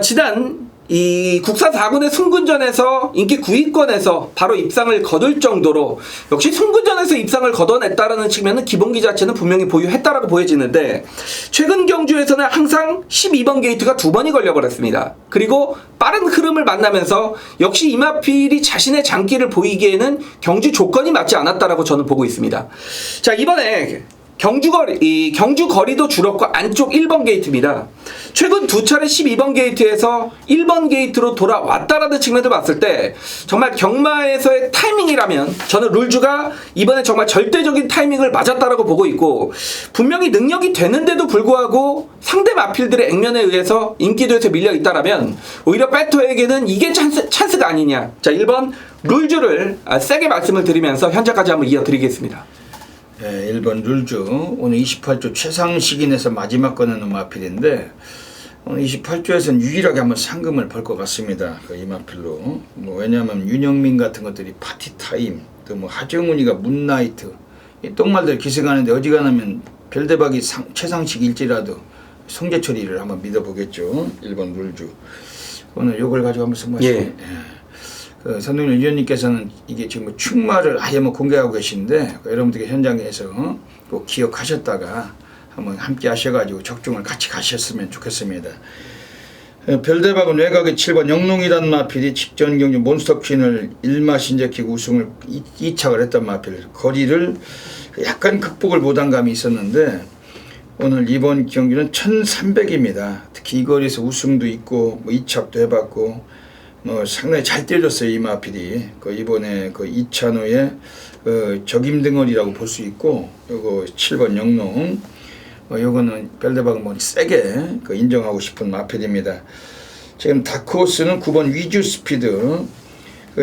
지난 이 국산 4군의 승군전에서 인기 9위권에서 바로 입상을 거둘 정도로 역시 승군전에서 입상을 거둬냈다라는 측면은 기본기 자체는 분명히 보유했다라고 보여지는데, 최근 경주에서는 항상 12번 게이트가 2번이 걸려버렸습니다. 그리고 빠른 흐름을 만나면서 역시 이 마필이 자신의 장기를 보이기에는 경주 조건이 맞지 않았다라고 저는 보고 있습니다. 자, 이번에 경주 거리도 줄었고 안쪽 1번 게이트입니다. 최근 2차례 12번 게이트에서 1번 게이트로 돌아왔다라는 측면을 봤을 때 정말 경마에서의 타이밍이라면 저는 룰주가 이번에 정말 절대적인 타이밍을 맞았다라고 보고 있고, 분명히 능력이 되는데도 불구하고 상대 마필들의 액면에 의해서 인기도에서 밀려 있다라면 오히려 배터에게는 이게 찬스가 아니냐. 자, 1번 룰주를 세게 말씀을 드리면서 현재까지 한번 이어드리겠습니다. 네, 1번 룰주 오늘 28조 최상식인에서 마지막 꺼내는 마필인데, 오늘 28조에서는 유일하게 한번 상금을 벌 것 같습니다. 이 마필로 뭐 왜냐하면 윤영민 같은 것들이 파티타임, 또 뭐 하정훈이가 문나이트, 이 똥말들 기승하는데 어지간하면 별대박이 최상식일지라도 송재철이를 한번 믿어보겠죠. 1번 룰주 오늘 요걸 가지고 한번 승부하시죠. 예. 그 선동열 위원님께서는 이게 지금 뭐 충마를 아예 뭐 공개하고 계신데 여러분들께 현장에서 꼭 기억하셨다가 한번 함께 하셔가지고 적중을 같이 가셨으면 좋겠습니다. 별대박은 외곽의 7번 영농이란 마필이 직전 경주 몬스터 퀸을 1마 신재킥 우승을 2착을 했던 마필, 거리를 약간 극복을 못한 감이 있었는데 오늘 이번 경기는 1300입니다. 특히 이 거리에서 우승도 있고 뭐 2착도 해봤고 뭐 상당히 잘 때렸어요. 이 마필이 이번에 2차노의 적임등어리라고 볼 수 있고, 요거 7번 영농 요거는 별대박은 뭐 세게 인정하고 싶은 마필입니다. 지금 다크호스는 9번 위주 스피드,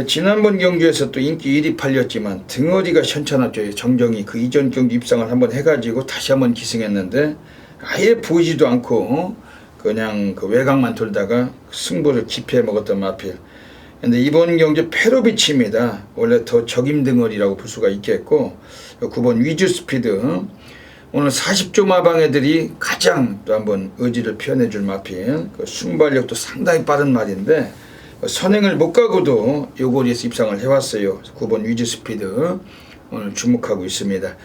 지난번 경주에서 또 인기 1위 팔렸지만 등어리가 현찮았죠. 정정이 그 이전 경주 입상을 한번 해가지고 다시 한번 기승했는데 아예 보이지도 않고 그냥 외곽만 돌다가 승부를 기피해 먹었던 마필. 근데 이번 경주 페로비치입니다. 원래 더 적임등어리라고 볼 수가 있겠고, 9번 위주 스피드 오늘 40조 마방 애들이 가장 또 한번 의지를 표현해 줄 마필, 순발력도 상당히 빠른 말인데 선행을 못 가고도 요거리에서 입상을 해왔어요. 9번 위주 스피드 오늘 주목하고 있습니다.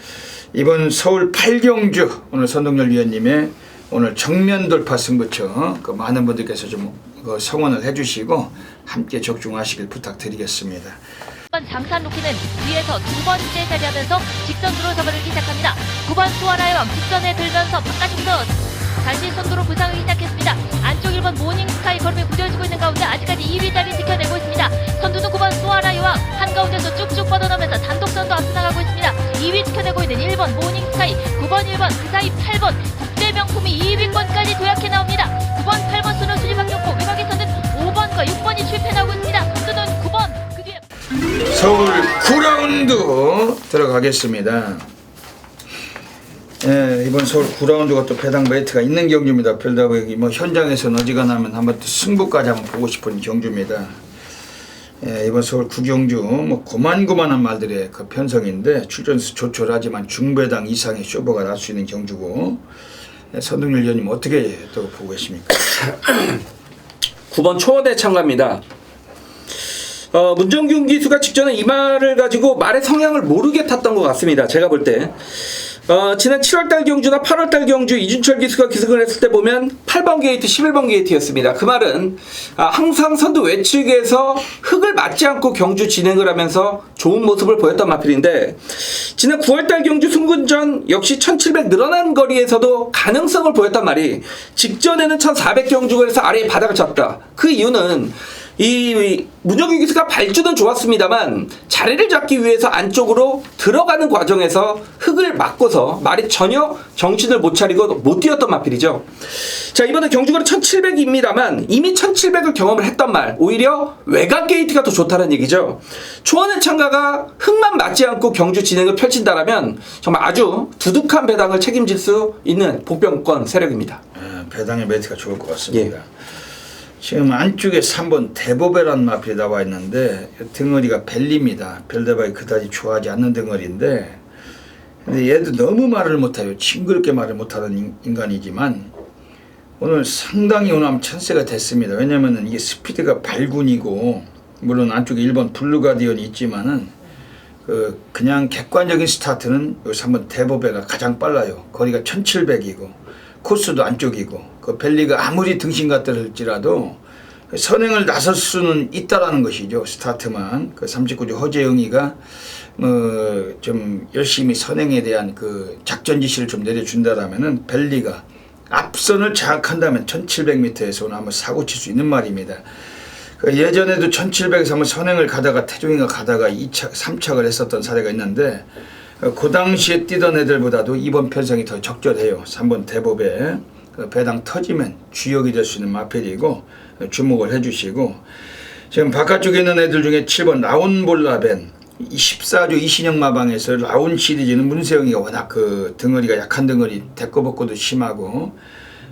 이번 서울 8경주 오늘 선동열 위원님의 오늘 정면 돌파 승부처 많은 분들께서 좀 성원을 해주시고 함께 적중하시길 부탁드리겠습니다. 장산 루키는 뒤에서 두 번째 자리하면서 직선 들어서버리기 시작합니다. 9번 수아라의 왕 직선에 들면서 바깥쪽에서 다시 선두로 부상하기 시작했습니다. 안쪽 1번 모닝스카이 걸음이 굳어지고 있는 가운데 아직까지 2위 자리 지켜내고 있습니다. 선두는 9번 수아라의 왕 한가운데서 쭉쭉 뻗어나면서 단독 선두 앞서 나가고 있습니다. 2위 지켜내고 있는 1번 모닝스카이, 9번 1번 그 사이 8번 국제 명품이 2위권까지 도약해 나옵니다. 9번 8번 순을 수리박혔고 외곽에서는 5번과 6번이 출입해 나오고 있습니다. 선두는 9번 그 뒤에 서울 9라운드 들어가겠습니다. 예, 이번 서울 9라운드가 또 배당 메이트가 있는 경주입니다. 별다보기 뭐 현장에서는 어지간하면 한번 또 승부까지 한번 보고 싶은 경주입니다. 예, 이번 서울 9경주 뭐 고만고만한 말들의 그 편성인데 출전수 조촐하지만 중배당 이상의 쇼버가 날 수 있는 경주고, 예, 선동열 의원님 어떻게 또 보고 계십니까? 9번 초원에 참가입니다. 문정균 기수가 직전에 이 말을 가지고 말의 성향을 모르게 탔던 것 같습니다. 제가 볼 때. 지난 7월달 경주나 8월달 경주 이준철 기수가 기승을 했을 때 보면 8번 게이트, 11번 게이트였습니다. 그 말은 항상 선두 외측에서 흙을 맞지 않고 경주 진행을 하면서 좋은 모습을 보였던 마필인데, 지난 9월달 경주 승군전 역시 1700 늘어난 거리에서도 가능성을 보였단 말이 직전에는 1400 경주에서 아래에 바닥을 쳤다. 그 이유는 이 문정균 기수가 발주는 좋았습니다만 자리를 잡기 위해서 안쪽으로 들어가는 과정에서 흙을 맞고서 말이 전혀 정신을 못 차리고 못 뛰었던 마필이죠. 자, 이번에 경주거리 1700입니다만 이미 1700을 경험을 했던 말, 오히려 외곽 게이트가 더 좋다는 얘기죠. 초원의 참가가 흙만 맞지 않고 경주 진행을 펼친다라면 정말 아주 두둑한 배당을 책임질 수 있는 복병권 세력입니다. 배당의 메이트가 좋을 것 같습니다. 예. 지금 안쪽에 3번 대보배란 마필이 나와 있는데 덩어리가 벨리입니다. 별대박이 그다지 좋아하지 않는 덩어리인데, 근데 얘도 너무 말을 못해요. 징그럽게 말을 못하는 인간이지만 오늘 상당히 오늘 찬스가 됐습니다. 왜냐면은 이게 스피드가 발군이고, 물론 안쪽에 1번 블루가디언이 있지만은 그냥 객관적인 스타트는 여기 3번 대보배가 가장 빨라요. 거리가 1700이고 코스도 안쪽이고, 그 벨리가 아무리 등신 같더랄지라도 선행을 나설 수는 있다라는 것이죠. 스타트만. 그 39조 허재영이가 좀 열심히 선행에 대한 그 작전 지시를 좀 내려준다라면은 벨리가 앞선을 장악한다면 1700m에서 오늘 한번 사고 칠 수 있는 말입니다. 그 예전에도 1700에서 한번 선행을 가다가 태종이가 가다가 2착, 3착을 했었던 사례가 있는데, 그 당시에 뛰던 애들보다도 이번 편성이 더 적절해요. 3번 대법에 배당 터지면 주역이 될 수 있는 마필이고 주목을 해주시고, 지금 바깥쪽에 있는 애들 중에 7번 라운볼라벤 14조 이신영 마방에서 라운 시리즈는 문세영이가 워낙 그 덩어리가 약한 덩어리 데꼬벗고도 심하고,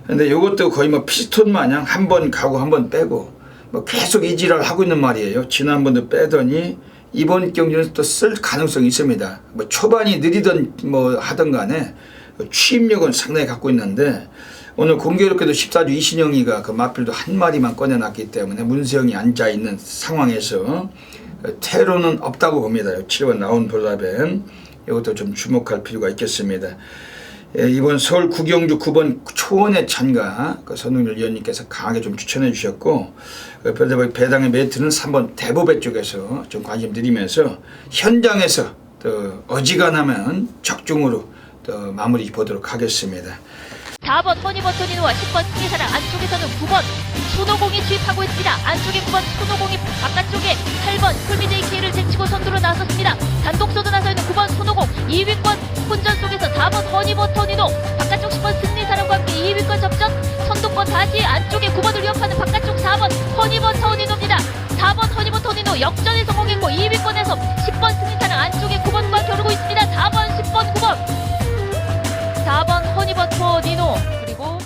근데 요것도 거의 뭐 피스톤 마냥 한 번 가고 한 번 빼고 뭐 계속 이지랄 하고 있는 말이에요. 지난번도 빼더니 이번 경기는 또 쓸 가능성이 있습니다. 뭐 초반이 느리던 뭐 하던 간에 취입력은 상당히 갖고 있는데, 오늘 공교롭게도 14주 이신영이가 그 마필도 한 마리만 꺼내놨기 때문에 문세영이 앉아있는 상황에서 퇴로는 없다고 봅니다. 7번 나온 볼라벤 이것도 좀 주목할 필요가 있겠습니다. 예, 이번 서울 구경주 9번 초원의 참가 그 선동열 위원님께서 강하게 좀 추천해 주셨고, 별대박 배당의 메이트는 3번 대보배 쪽에서 좀 관심 드리면서 현장에서 또 어지간하면 적중으로 또 마무리 보도록 하겠습니다. 4번 허니버터니노와 10번 승리사랑, 안쪽에서는 9번 손오공이 주입하고 있습니다. 안쪽에 9번 손오공이, 바깥쪽에 8번 쿨미제이키를 제치고 선두로 나섰습니다. 단독 선두 나서있는 9번 손오공, 2위권 혼전 속에서 4번 허니버터니노, 바깥쪽 10번 승리사랑과 함께 2위권 접전, 선두권 다시 안쪽에 9번을 위협하는 바깥쪽 4번 허니버터니노입니다. 4번 허니버터니노 역전에 성공했고 2위권에서 10번 승리사랑 안쪽에 9번과 겨루고 있습니다. 4번 10번 9번 4번 허니버터 니노, 그리고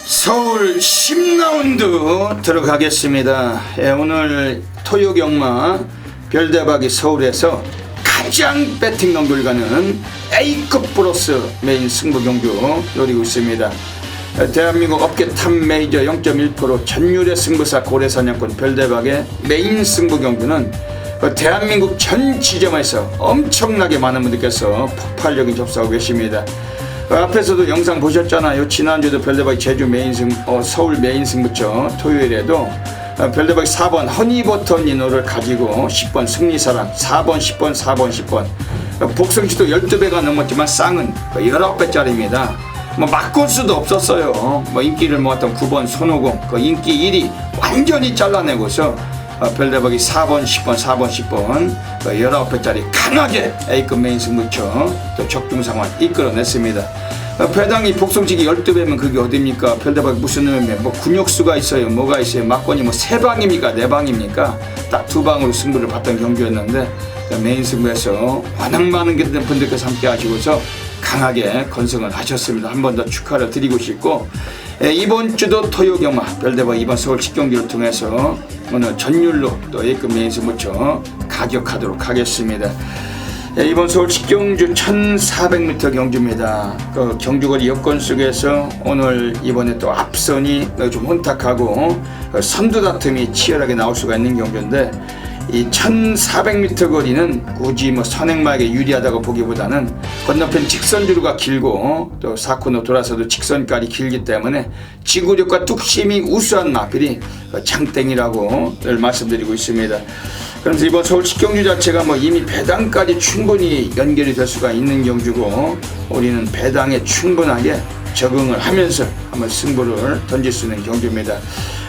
서울 10라운드 들어가겠습니다. 예, 오늘 토요경마 별대박이 서울에서 가장 배팅 넘돌 가는 A급 플러스 메인 승부 경주 노리고 있습니다. 대한민국 업계 탑 메이저 0.1% 전율의 승부사 고래사냥꾼 별대박의 메인 승부 경주는 대한민국 전 지점에서 엄청나게 많은 분들께서 폭발적인 접수하고 계십니다. 앞에서도 영상 보셨잖아요. 지난주도 별대박이 제주 메인 서울 메인 승부처 토요일에도 별대박이 4번 허니버터 니노를 가지고 10번 승리사랑 4번 10번 4번 10번 복성치도 12배가 넘었지만 쌍은 19배짜리입니다. 뭐 바꿀 수도 없었어요. 뭐 인기를 모았던 9번 손오공 그 인기 1위 완전히 잘라내고서 별대박이 4번 10번 4번 10번 19배짜리 강하게 A급 메인 승부처 또 적중 상황 이끌어냈습니다. 배당이 복성직이 12배면 그게 어딥니까? 별대박 무슨 의미에 뭐 근육수가 있어요, 뭐가 있어요, 막권이 뭐 3방입니까 4방입니까? 딱 2방으로 승부를 봤던 경기였는데 메인 승부에서 워낙 많은 분들께서 함께 하시고서 강하게 건승을 하셨습니다. 한 번 더 축하를 드리고 싶고 이번 주도 토요 경마 별대박 이번 서울 10경기를 통해서 오늘 전율로 또 A급 메인 승부처 가격하도록 하겠습니다. 이번 서울 10경주 1400m 경주입니다. 그 경주거리 여건 속에서 오늘 이번에 또 앞선이 좀 혼탁하고 선두 다툼이 치열하게 나올 수가 있는 경주인데 이 1400m 거리는 굳이 뭐 선행마에게 유리하다고 보기보다는 건너편 직선주로가 길고 또 4코너 돌아서도 직선까지 길기 때문에 지구력과 뚝심이 우수한 마필이 장땡이라고 늘 말씀드리고 있습니다. 그래서 이번 서울 10경주 자체가 뭐 이미 배당까지 충분히 연결이 될 수가 있는 경주고 우리는 배당에 충분하게 적응을 하면서 한번 승부를 던질 수 있는 경주입니다.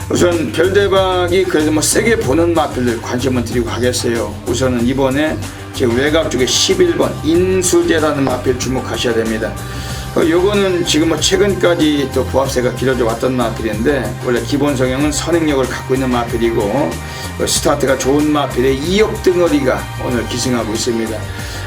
우선 별대박이 그래도 뭐 세게 보는 마필들 관심을 드리고 가겠어요. 우선은 이번에 지금 외곽 쪽에 11번 인수제라는 마필 주목하셔야 됩니다. 요거는 지금 뭐 최근까지 또 부합세가 길어져 왔던 마필인데 원래 기본 성형은 선행력을 갖고 있는 마필이고 스타트가 좋은 마필의 2억 등어리가 오늘 기승하고 있습니다.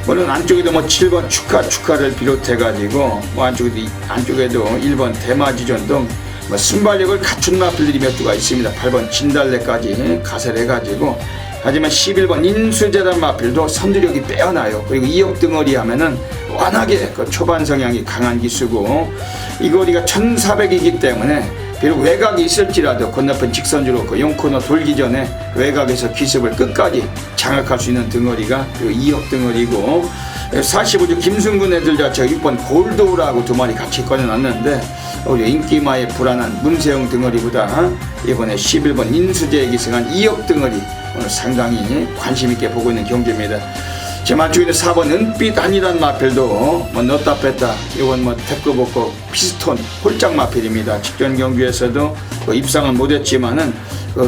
물론 안쪽에도 뭐 7번 축하를 비롯해 가지고 뭐 안쪽에도 1번 대마지전 등 뭐 순발력을 갖춘 마필들이 몇 두가 있습니다. 8번 진달래까지 가세를 해가지고 하지만 11번 인수제란 마필도 선두력이 빼어나요. 그리고 2억 등어리 하면은 워낙에 그 초반 성향이 강한 기수고 이 거리가 1400이기 때문에 비록 외곽이 있을지라도 건너편 직선주로 그 4코너 돌기 전에 외곽에서 기습을 끝까지 장악할 수 있는 등어리가 그 2억 등어리고 45주 김승근 애들 자체가 6번 골드오라고 2마리 같이 꺼내놨는데 우리 인기마의 불안한 문세영 등어리보다 이번에 11번 인수제에 기승한 2억 등어리 오늘 상당히 관심있게 보고 있는 경주입니다. 지금 안쪽에 있는 4번 은빛 한이란 마필도 뭐 넣었다 뺐다 이건 뭐 태권복고 피스톤 홀짝 마필입니다. 직전 경주에서도 입상은 못했지만은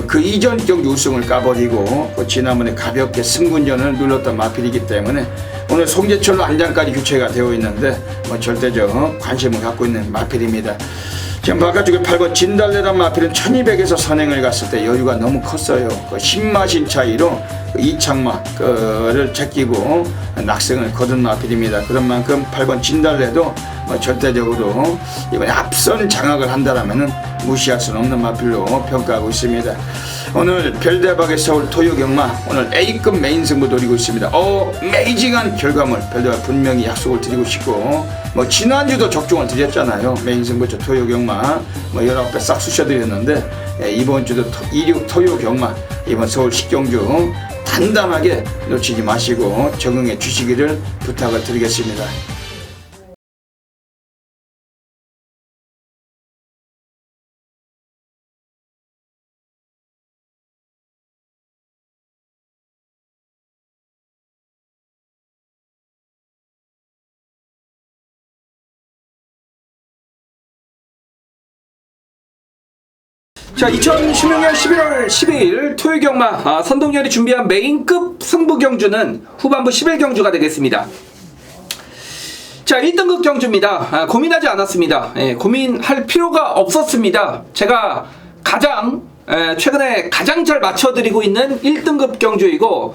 그 이전 경기 우승을 까버리고 지난번에 가볍게 승군전을 눌렀던 마필이기 때문에 오늘 송재철로 안장까지 교체가 되어 있는데 뭐 절대적 관심을 갖고 있는 마필입니다. 지금 바깥쪽에 8번 진달래란 마필은 1200에서 선행을 갔을 때 여유가 너무 컸어요. 그 신마신 차이로 이창마를 제끼고 낙승을 거둔 마필입니다. 그런 만큼 8번 진달래도 뭐 절대적으로 이번에 앞선 장악을 한다라면은 무시할 수는 없는 마필로 평가하고 있습니다. 오늘 별대박의 서울 토요경마 오늘 A급 메인 승부 노리고 있습니다. 어메이징한 결과물 별대박 분명히 약속을 드리고 싶고 뭐 지난주도 적중을 드렸잖아요. 메인 승부처 토요경마 뭐 19배 싹 쑤셔드렸는데 이번 주도 26 토요경마 이번 서울 10경주 단단하게 놓치지 마시고 적응해 주시기를 부탁을 드리겠습니다. 자, 2016년 11월 12일 토요경마 선동열이 준비한 메인급 승부경주는 후반부 11경주가 되겠습니다. 자, 1등급 경주입니다. 고민하지 않았습니다. 고민할 필요가 없었습니다. 제가 최근에 가장 잘 맞춰드리고 있는 1등급 경주이고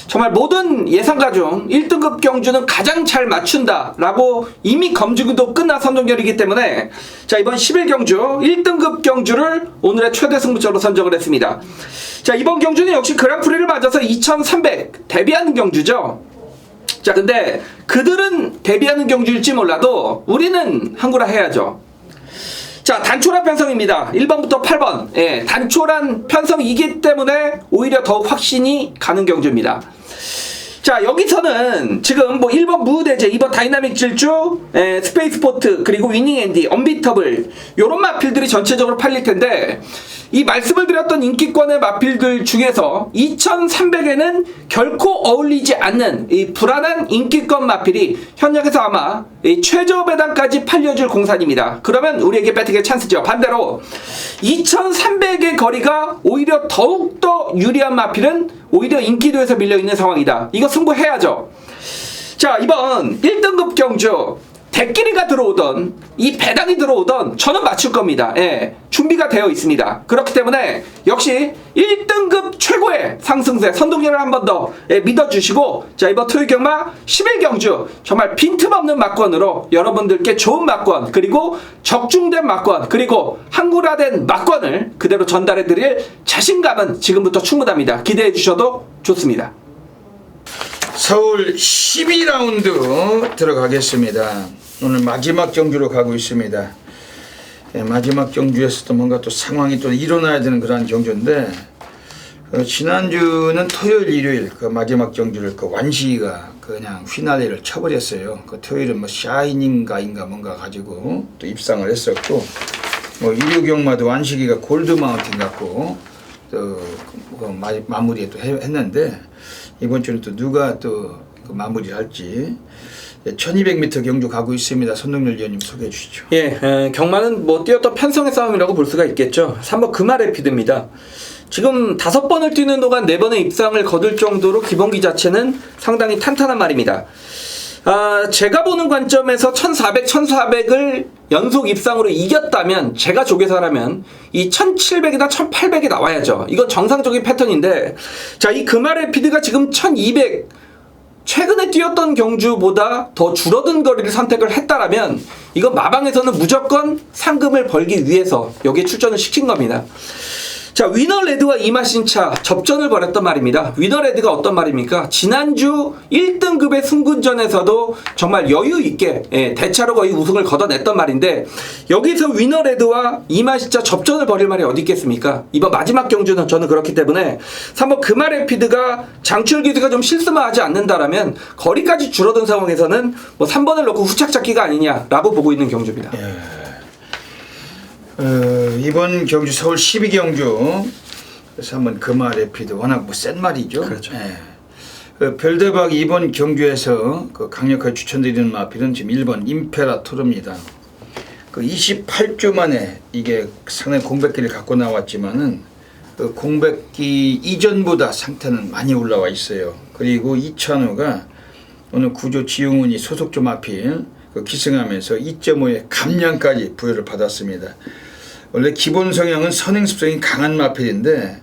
정말 모든 예상가 중 1등급 경주는 가장 잘 맞춘다 라고 이미 검증도 끝난 선동열이기 때문에 자, 이번 11경주 1등급 경주를 오늘의 최대 승부처로 선정을 했습니다. 자, 이번 경주는 역시 그랑프리를 맞아서 2300 데뷔하는 경주죠. 자, 근데 그들은 데뷔하는 경주일지 몰라도 우리는 한구라 해야죠. 자, 단촐한 편성입니다. 1번부터 8번. 단촐한 편성이기 때문에 오히려 더욱 확신이 가는 경주입니다. 자, 여기서는 지금 뭐 1번 무대제, 2번 다이나믹 질주, 스페이스포트, 그리고 위닝 앤디, 언비터블 요런 마필들이 전체적으로 팔릴 텐데 이 말씀을 드렸던 인기권의 마필들 중에서 2300에는 결코 어울리지 않는 이 불안한 인기권 마필이 현역에서 아마 이 최저 배당까지 팔려줄 공산입니다. 그러면 우리에게 배팅의 찬스죠. 반대로 2300의 거리가 오히려 더욱더 유리한 마필은 오히려 인기도에서 밀려있는 상황이다. 이거 승부해야죠. 자, 이번 1등급 경주 대끼리가 들어오던 이 배당이 들어오던 저는 맞출 겁니다. 예, 준비가 되어 있습니다. 그렇기 때문에 역시 1등급 최고의 상승세 선동열을 한 번 더 믿어주시고, 자, 이번 토요경마 11경주 정말 빈틈없는 막권으로 여러분들께 좋은 막권, 그리고 적중된 막권, 그리고 항구라된 막권을 그대로 전달해드릴 자신감은 지금부터 충분합니다. 기대해 주셔도 좋습니다. 서울 12라운드 들어가겠습니다. 오늘 마지막 경주로 가고 있습니다. 예, 마지막 경주에서도 뭔가 또 상황이 또 일어나야 되는 그런 경주인데, 지난주는 토요일, 일요일 그 마지막 경주를 그 완시가 그냥 휘날리를 쳐버렸어요. 그 토요일은 뭐 샤이닝가인가 뭔가 가지고 또 입상을 했었고, 뭐 일요 경마도 완시기가 골드 마운틴 갖고 또 마무리에 또 했는데, 이번 주는 또 누가 또 그 마무리를 할지. 1200m 경주 가고 있습니다. 선동열 위원님 소개해 주시죠. 예, 경마는 뭐 뛰었던 편성의 싸움이라고 볼 수가 있겠죠. 3번 금아래피드입니다. 지금 5번을 뛰는 동안 4번의 입상을 거둘 정도로 기본기 자체는 상당히 탄탄한 말입니다. 제가 보는 관점에서 1400, 1400을 연속 입상으로 이겼다면, 제가 조계사라면 이 1700이나 1800이 나와야죠. 이건 정상적인 패턴인데, 자, 이 금아래피드가 지금 1200, 최근에 뛰었던 경주보다 더 줄어든 거리를 선택을 했다라면 이건 마방에서는 무조건 상금을 벌기 위해서 여기에 출전을 시킨 겁니다. 자, 위너레드와 이마신차 접전을 벌였던 말입니다. 위너레드가 어떤 말입니까? 지난주 1등급의 승군전에서도 정말 여유있게 대차로 거의 우승을 걷어냈던 말인데, 여기서 위너레드와 이마신차 접전을 벌일 말이 어디 있겠습니까? 이번 마지막 경주는 저는 그렇기 때문에 3번 금아래피드가 장출기수가 좀 실수만 하지 않는다라면 거리까지 줄어든 상황에서는 뭐 3번을 놓고 후착 잡기가 아니냐라고 보고 있는 경주입니다. 이번 경주 서울 12경주 그래서 한번 금아래피드 워낙 뭐 센 말이죠. 그렇죠. 예. 별대박 이번 경주에서 그 강력하게 추천드리는 마필은 지금 1번 임페라토르입니다. 그 28주 만에 이게 상당히 공백기를 갖고 나왔지만은 그 공백기 이전보다 상태는 많이 올라와 있어요. 그리고 이찬호가 오늘 구조 지용훈이 소속조 마필 그 기승하면서 2.5의 감량까지 부여를 받았습니다. 원래 기본 성향은 선행 습성이 강한 마필인데,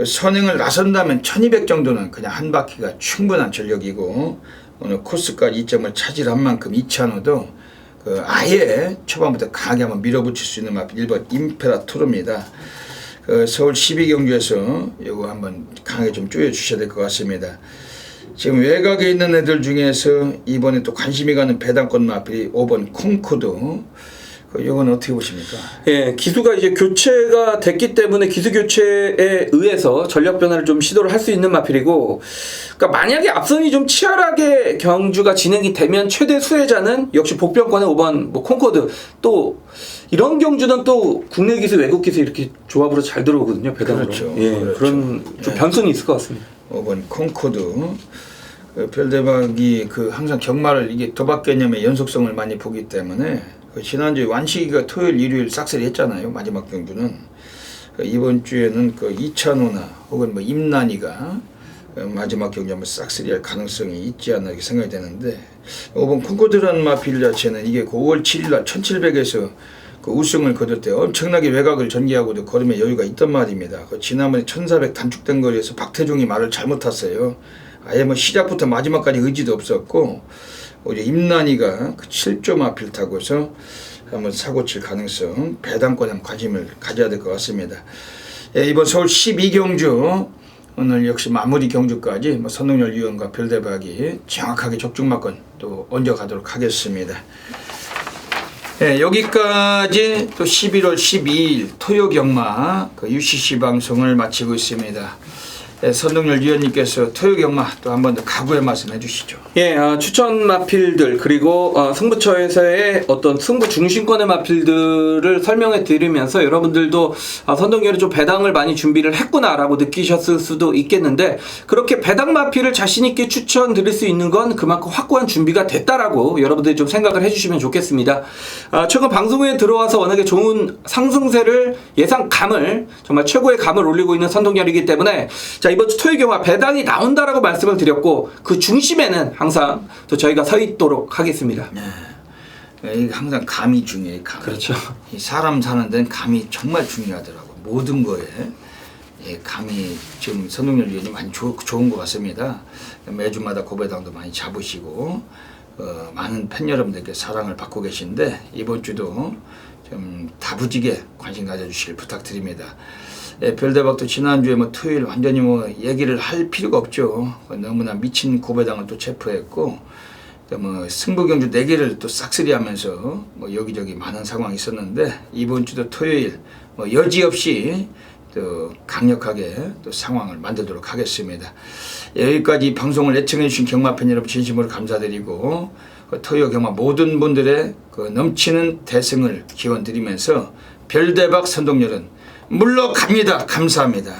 선행을 나선다면 1200 정도는 그냥 한 바퀴가 충분한 전력이고, 오늘 코스까지 2점을 차지한 만큼 이찬호도 그 아예 초반부터 강하게 한번 밀어붙일 수 있는 마필 1번 임페라토르입니다. 그 서울 12경주에서 이거 한번 강하게 좀 쪼여 주셔야 될 것 같습니다. 지금 외곽에 있는 애들 중에서 이번에 또 관심이 가는 배당권 마필이 5번 콩코드. 이건 어떻게 보십니까? 예, 기수가 이제 교체가 됐기 때문에 기수 교체에 의해서 전력 변화를 좀 시도를 할 수 있는 마필이고, 그러니까 만약에 앞선이 좀 치열하게 경주가 진행이 되면 최대 수혜자는 역시 복병권의 5번 뭐 콩코드. 또 이런 경주는 또 국내 기수, 외국 기수 이렇게 조합으로 잘 들어오거든요, 배당으로. 그렇죠. 예, 그렇죠. 그런 좀 변수는 있을 것 같습니다. 5번 콩코드. 별대박이 그 항상 경마를 이게 도박 개념의 연속성을 많이 보기 때문에 지난주에 완시기가 토요일, 일요일 싹쓸이 했잖아요. 마지막 경주는. 이번 주에는 그 이찬호나 혹은 뭐 임난이가 마지막 경주 한번 싹쓸이 할 가능성이 있지 않나 이렇게 생각이 되는데, 5번 콩코드라는 마필 자체는 이게 5월 7일날 1700에서 그 우승을 거둘 때 엄청나게 외곽을 전개하고도 걸음에 여유가 있단 말입니다. 그 지난번에 1400 단축된 거리에서 박태종이 말을 잘못 탔어요. 아예 뭐 시작부터 마지막까지 의지도 없었고, 오히려 임난이가 그 7조 마필 타고서 한번 사고 칠 가능성, 배당권에 관심을 가져야 될 것 같습니다. 예, 이번 서울 12경주 오늘 역시 마무리 경주까지 뭐 선동열 위원과 별대박이 정확하게 적중마권 또 얹어가도록 하겠습니다. 예, 여기까지 또 11월 12일 토요 경마 그 UCC 방송을 마치고 있습니다. 선동열 위원님께서 토요 경마 또 한 번 더 각오의 말씀 해주시죠. 예, 추천 마필들 그리고 승부처에서의 어떤 승부 중심권의 마필들을 설명해 드리면서 여러분들도 선동열이 좀 배당을 많이 준비를 했구나라고 느끼셨을 수도 있겠는데 그렇게 배당 마필을 자신 있게 추천드릴 수 있는 건 그만큼 확고한 준비가 됐다라고 여러분들이 좀 생각을 해주시면 좋겠습니다. 최근 방송에 들어와서 워낙에 좋은 상승세를 예상감을 정말 최고의 감을 올리고 있는 선동열이기 때문에 자 이번 주 토요 경마 배당이 나온다라고 말씀을 드렸고 그 중심에는 항상 또 저희가 서 있도록 하겠습니다. 이게 항상 감이 중요해요. 감. 그렇죠. 이 사람 사는 데는 감이 정말 중요하더라고. 모든 거에 감이 지금 선동열 위원이 많이 좋은 것 같습니다. 매주마다 고배당도 많이 잡으시고 많은 팬 여러분들께 사랑을 받고 계신데 이번 주도 좀 다부지게 관심 가져주시길 부탁드립니다. 별대박도 지난주에 토요일 완전히 얘기를 할 필요가 없죠. 너무나 미친 고배당을 또 체포했고 승부경주 4개를 또 싹쓸이하면서 여기저기 많은 상황이 있었는데 이번 주도 토요일 여지없이 또 강력하게 또 상황을 만들도록 하겠습니다. 여기까지 방송을 애청해 주신 경마팬 여러분 진심으로 감사드리고 토요 경마 모든 분들의 넘치는 대승을 기원드리면서 별대박 선동열은 물러갑니다. 감사합니다.